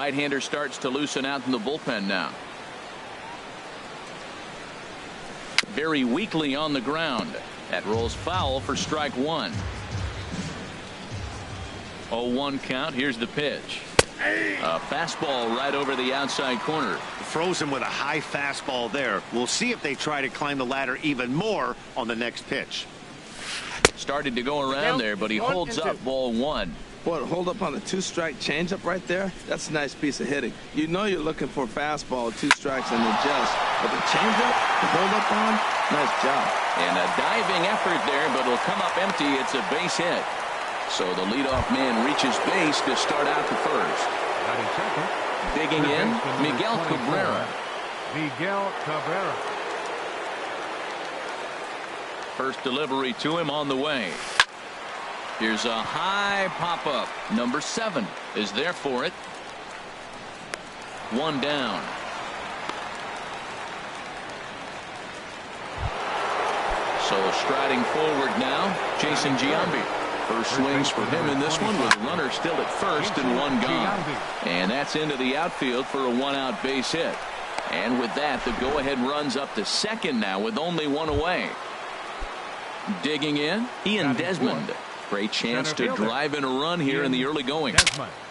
right-hander starts to loosen out in the bullpen now. Very weakly on the ground. That rolls foul for strike one. 0-1 count. Here's the pitch. A fastball right over the outside corner. Frozen with a high fastball there. We'll see if they try to climb the ladder even more on the next pitch. Started to go around there, but he holds up ball one. Boy, to hold up on the 2-strike changeup right there, that's a nice piece of hitting. You know you're looking for a fastball, 2 strikes, and adjust. But the changeup, to hold up on, nice job. And a diving effort there, but it'll come up empty. It's a base hit. So the leadoff man reaches base to start out the first. Digging in, Miguel Cabrera. Miguel Cabrera. First delivery to him on the way. Here's a high pop-up. Number 7 is there for it. 1 down. So striding forward now, Jason Giambi. First swings for him in this one with a runner still at first and 1 gone. And that's into the outfield for a 1-out base hit. And with that, the go-ahead runs up to second now with only 1 away. Digging in, Ian Desmond. Great chance to drive in a run here in the early going.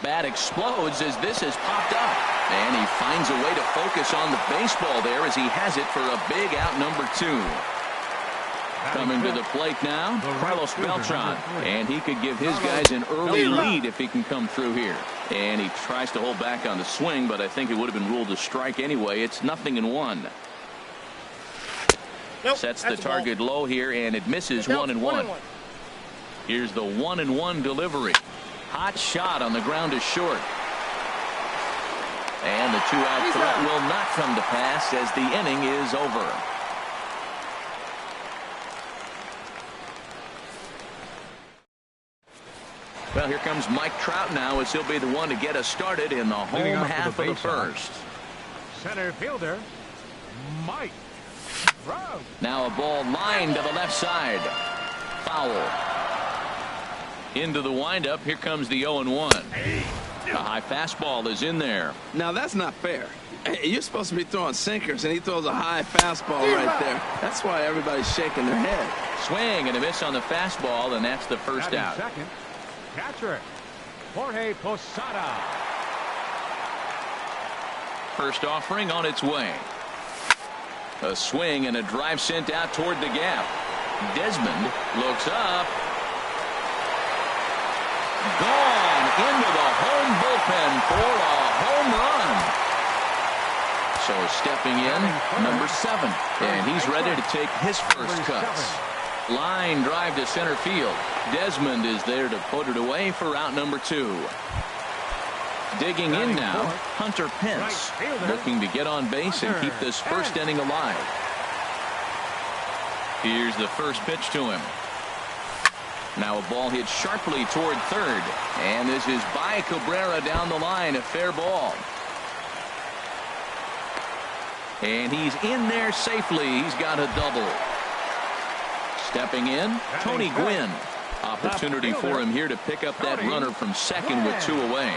Bat explodes as this has popped up. And he finds a way to focus on the baseball there as he has it for a big out number 2. Coming to the plate now, Carlos Beltran. And he could give his guys an early lead if he can come through here. And he tries to hold back on the swing, but I think it would have been ruled a strike anyway. It's 0-1. Sets the target low here, and it misses 1-1. Here's the 1-1 delivery. Hot shot on the ground to short. And the 2-out threat will not come to pass as the inning is over. Well, here comes Mike Trout now as he'll be the one to get us started in the home half of the first. Center fielder, Mike Trout. Now a ball lined to the left side. Foul. Into the windup. Here comes the 0-1. A high fastball is in there. Now that's not fair. You're supposed to be throwing sinkers, and he throws a high fastball right there. That's why everybody's shaking their head. Swing and a miss on the fastball, and that's the first out. Second, catcher Jorge Posada. First offering on its way. A swing and a drive sent out toward the gap. Desmond looks up. Gone into the home bullpen for a home run. So stepping in, number 7. And he's ready to take his first cuts. Line drive to center field. Desmond is there to put it away for out number 2. Digging in now, Hunter Pence, looking to get on base and keep this first inning alive. Here's the first pitch to him. Now a ball hit sharply toward third. And this is by Cabrera down the line. A fair ball. And he's in there safely. He's got a double. Stepping in, Tony Gwynn. Opportunity for him here to pick up that runner from second with 2 away.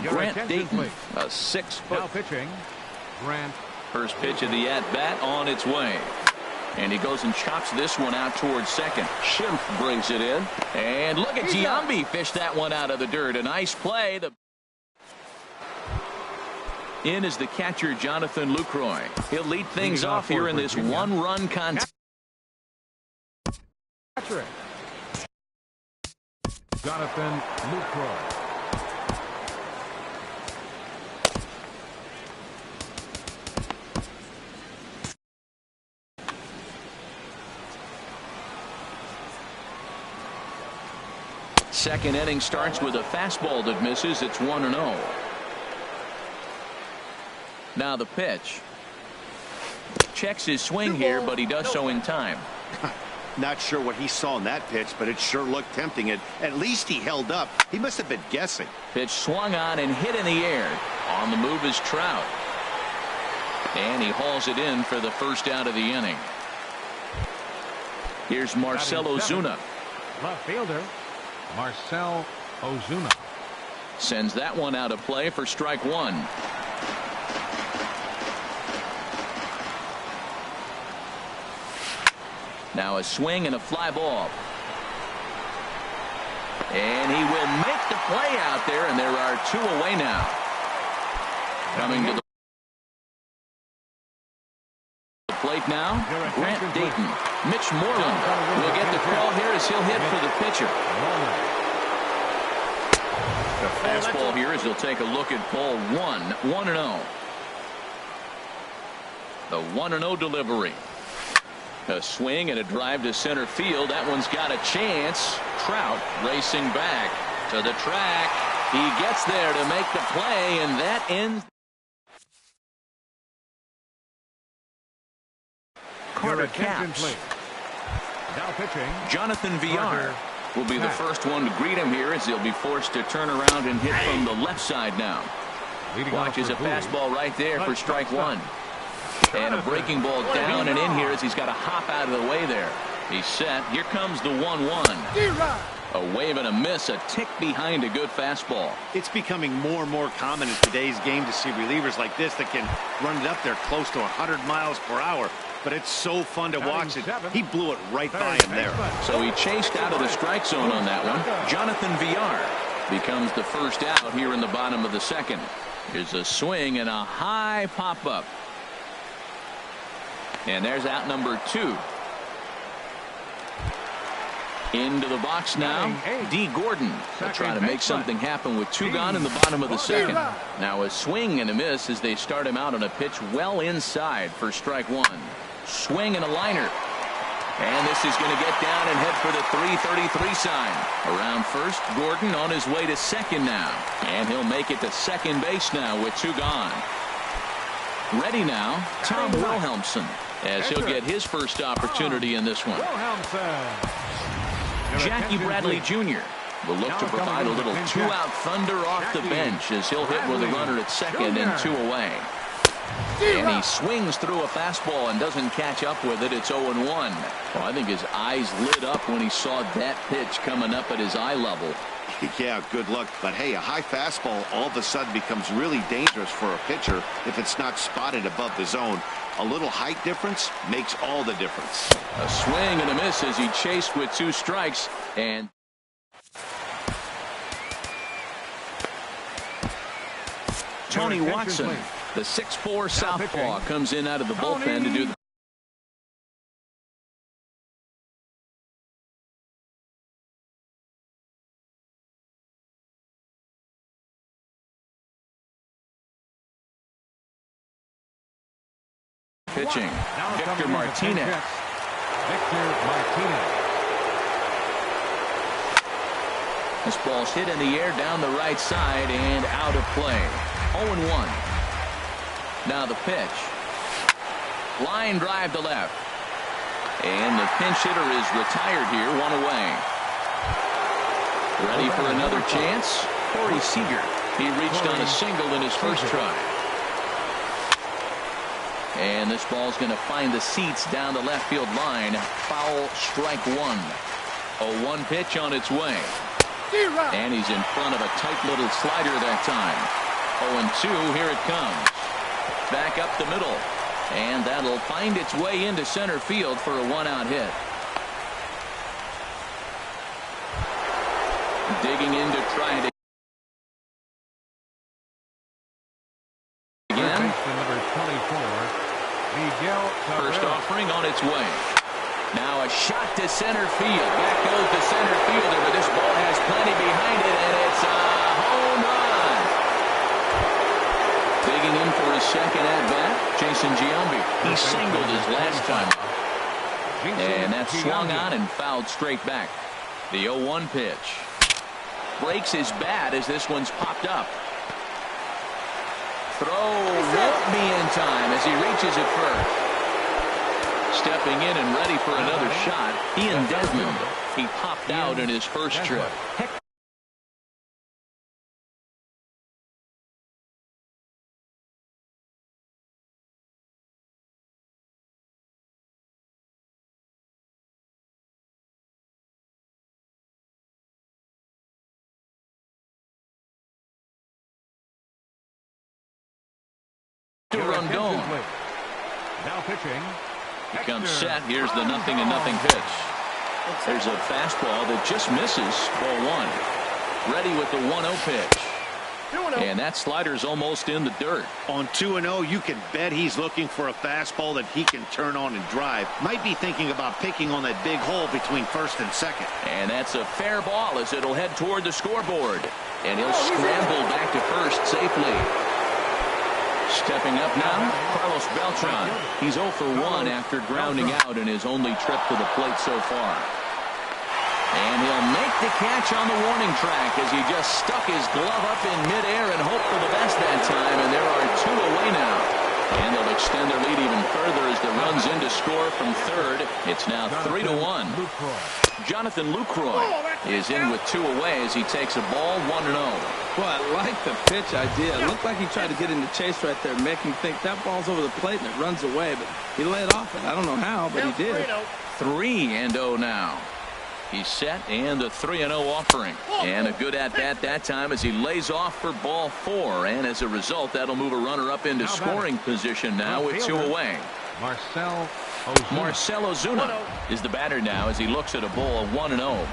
Grant Dayton, a 6-foot. Now pitching, Grant. First pitch of the at-bat on its way. And he goes and chops this one out towards second. Schimpf brings it in. And look at Giambi fish that one out of the dirt. A nice play. In is the catcher, Jonathan Lucroy. He'll lead things off here in this 1-run contest. Jonathan Lucroy. Second inning starts with a fastball that misses. It's 1-0. Now the pitch. Checks his swing here, but he does so in time. Not sure what he saw in that pitch, but it sure looked tempting. At least he held up. He must have been guessing. Pitch swung on and hit in the air. On the move is Trout. And he hauls it in for the first out of the inning. Here's Marcell Ozuna. Left fielder, Marcell Ozuna. Sends that one out of play for strike one. Now a swing and a fly ball. And he will make the play out there, and there are two away now. Coming to the plate now, Grant Dayton. Mitch Moreland will get the call here as he'll hit for the pitcher. The fastball here as he'll take a look at ball one. 1-0. The 1-0 delivery. A swing and a drive to center field. That one's got a chance. Trout racing back to the track. He gets there to make the play, and that ends. Carter Capps. Now pitching. Jonathan Villar will be the first one to greet him here as he'll be forced to turn around and hit from the left side now. Watches a fastball right there for strike one. And a breaking ball down and in here as he's got to hop out of the way there. He's set. Here comes the 1-1. A wave and a miss, a tick behind a good fastball. It's becoming more and more common in today's game to see relievers like this that can run it up there close to 100 miles per hour. But it's so fun to watch it. He blew it right by him there. So he chased out of the strike zone on that one. Jonathan Villar becomes the first out here in the bottom of the second. Here's a swing and a high pop-up. And there's out number two. Into the box now, D. Gordon will try to make something happen with two gone in the bottom of the second. Now a swing and a miss as they start him out on a pitch well inside for strike one. Swing and a liner. And this is going to get down and head for the 333 sign. Around first, Gordon on his way to second now. And he'll make it to second base now with two gone. Ready now, Tom Wilhelmsen, as he'll get his first opportunity in this one. Jackie Bradley Jr. will look to provide a little two-out thunder off the bench as he'll hit with a runner at second and two away. And he swings through a fastball and doesn't catch up with it. It's 0-1. Well, I think his eyes lit up when he saw that pitch coming up at his eye level. Yeah, good luck. But hey, a high fastball all of a sudden becomes really dangerous for a pitcher if it's not spotted above the zone. A little height difference makes all the difference. A swing and a miss as he chased with two strikes. And Tony Watson, the 6'4" southpaw, comes in out of the bullpen to do the pitching. Victor Martinez. This ball's hit in the air down the right side and out of play. 0-1. Now the pitch. Line drive to left. And the pinch hitter is retired here, one away. Ready for another chance? Corey Seager. He reached on a single in his first try. And this ball's going to find the seats down the left field line. Foul, strike one. A 1 pitch on its way. And he's in front of a tight little slider that time. 0-2, here it comes. Back up the middle. And that'll find its way into center field for a 1-out hit. Digging in to try it again. First offering on its way. Now a shot to center field. Back goes the center fielder, but this ball has plenty behind it, and it's a home run. Digging in for his second at-bat, Jason Giambi. He singled his last time up. And that swung on and fouled straight back. The 0-1 pitch. breaks his bat as this one's popped up. Throw won't be in time as he reaches it first. Stepping in and ready for another shot, Ian Desmond. He popped out in his first trip. Rondon. Now pitching. He comes set. Here's the 0-0 pitch. There's a fastball that just misses. Ball 1. Ready with the 1-0 pitch. And that slider's almost in the dirt. On 2-0, you can bet he's looking for a fastball that he can turn on and drive. Might be thinking about picking on that big hole between first and second. And that's a fair ball as it'll head toward the scoreboard. And he'll scramble back to first safely. Stepping up now, Carlos Beltran. He's 0 for 1 after grounding out in his only trip to the plate so far. And he'll make the catch on the warning track as he just stuck his glove up in midair and hoped for the best that time. And there are 2 away now. And they'll extend their lead even further as the run's in to score from third. It's now 3-1. Jonathan Lucroy is in with 2 away as he takes a ball 1-0. Well, I like the pitch idea. It looked like he tried to get into chase right there, make him think that ball's over the plate and it runs away. But he laid off it. I don't know how, but he did. 3-0 now. He's set and a 3-0 offering. And a good at-bat that time as he lays off for ball 4. And as a result, that'll move a runner up into scoring position now with 2 away. Marcell Ozuna is the batter now as he looks at a ball of 1-0.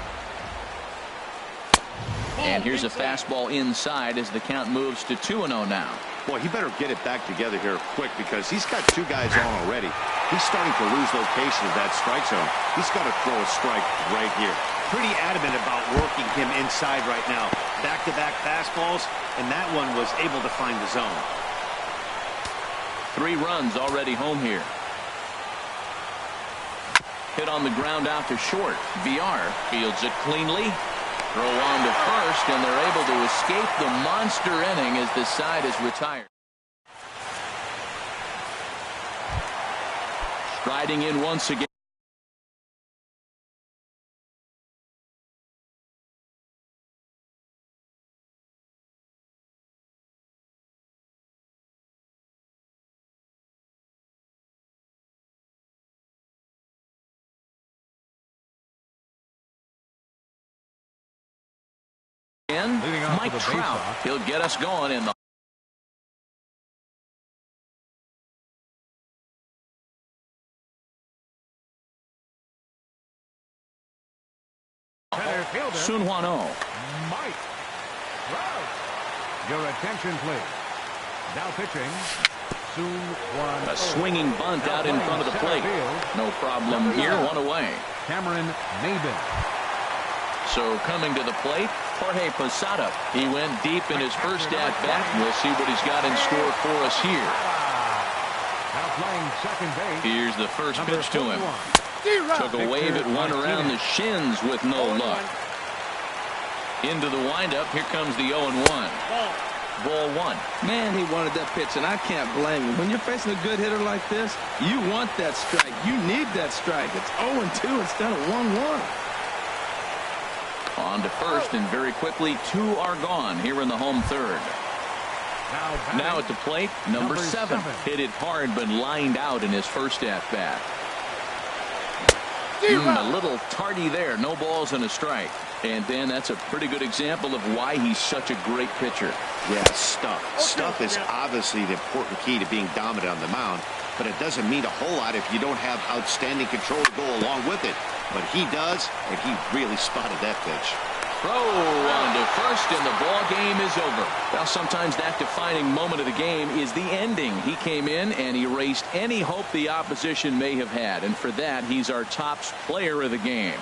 And here's a fastball inside as the count moves to 2-0 now. Boy, he better get it back together here quick because he's got 2 guys on already. He's starting to lose location of that strike zone. He's got to throw a strike right here. Pretty adamant about working him inside right now. Back-to-back fastballs, and that one was able to find the zone. 3 runs already home here. Hit on the ground out to short. VR fields it cleanly. Throw on to first, and they're able to escape the monster inning as the side is retired. Striding in once again. Mike Trout. He'll get us going in the Sunhwano. Mike Trout. Your attention, please. Now pitching. Sunhwano. A swinging bunt out in front of the plate. No problem here. 1 away. Cameron Maybin. So coming to the plate, Jorge Posada. He went deep in his first at-bat. We'll see what he's got in store for us here. Now playing second base. Here's the first pitch to him. Took a wave at one around the shins with no luck. Into the windup. Here comes the 0-1. Ball 1. Man, he wanted that pitch, and I can't blame him. When you're facing a good hitter like this, you want that strike. You need that strike. It's 0-2 instead of 1-1. On to first, and very quickly 2 are gone here in the home third. Now at the plate, number 7. Hit it hard but lined out in his first at-bat. A little tardy there. No balls and a strike. And Dan, that's a pretty good example of why he's such a great pitcher. Yeah, stuff. Stuff is obviously the important key to being dominant on the mound, but it doesn't mean a whole lot if you don't have outstanding control to go along with it. But he does, and he really spotted that pitch. Throw on to first, and the ball game is over. Well, sometimes that defining moment of the game is the ending. He came in and erased any hope the opposition may have had, and for that, he's our top player of the game.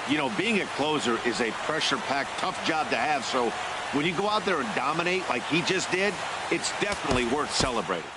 You know, being a closer is a pressure-packed, tough job to have, so when you go out there and dominate like he just did, it's definitely worth celebrating.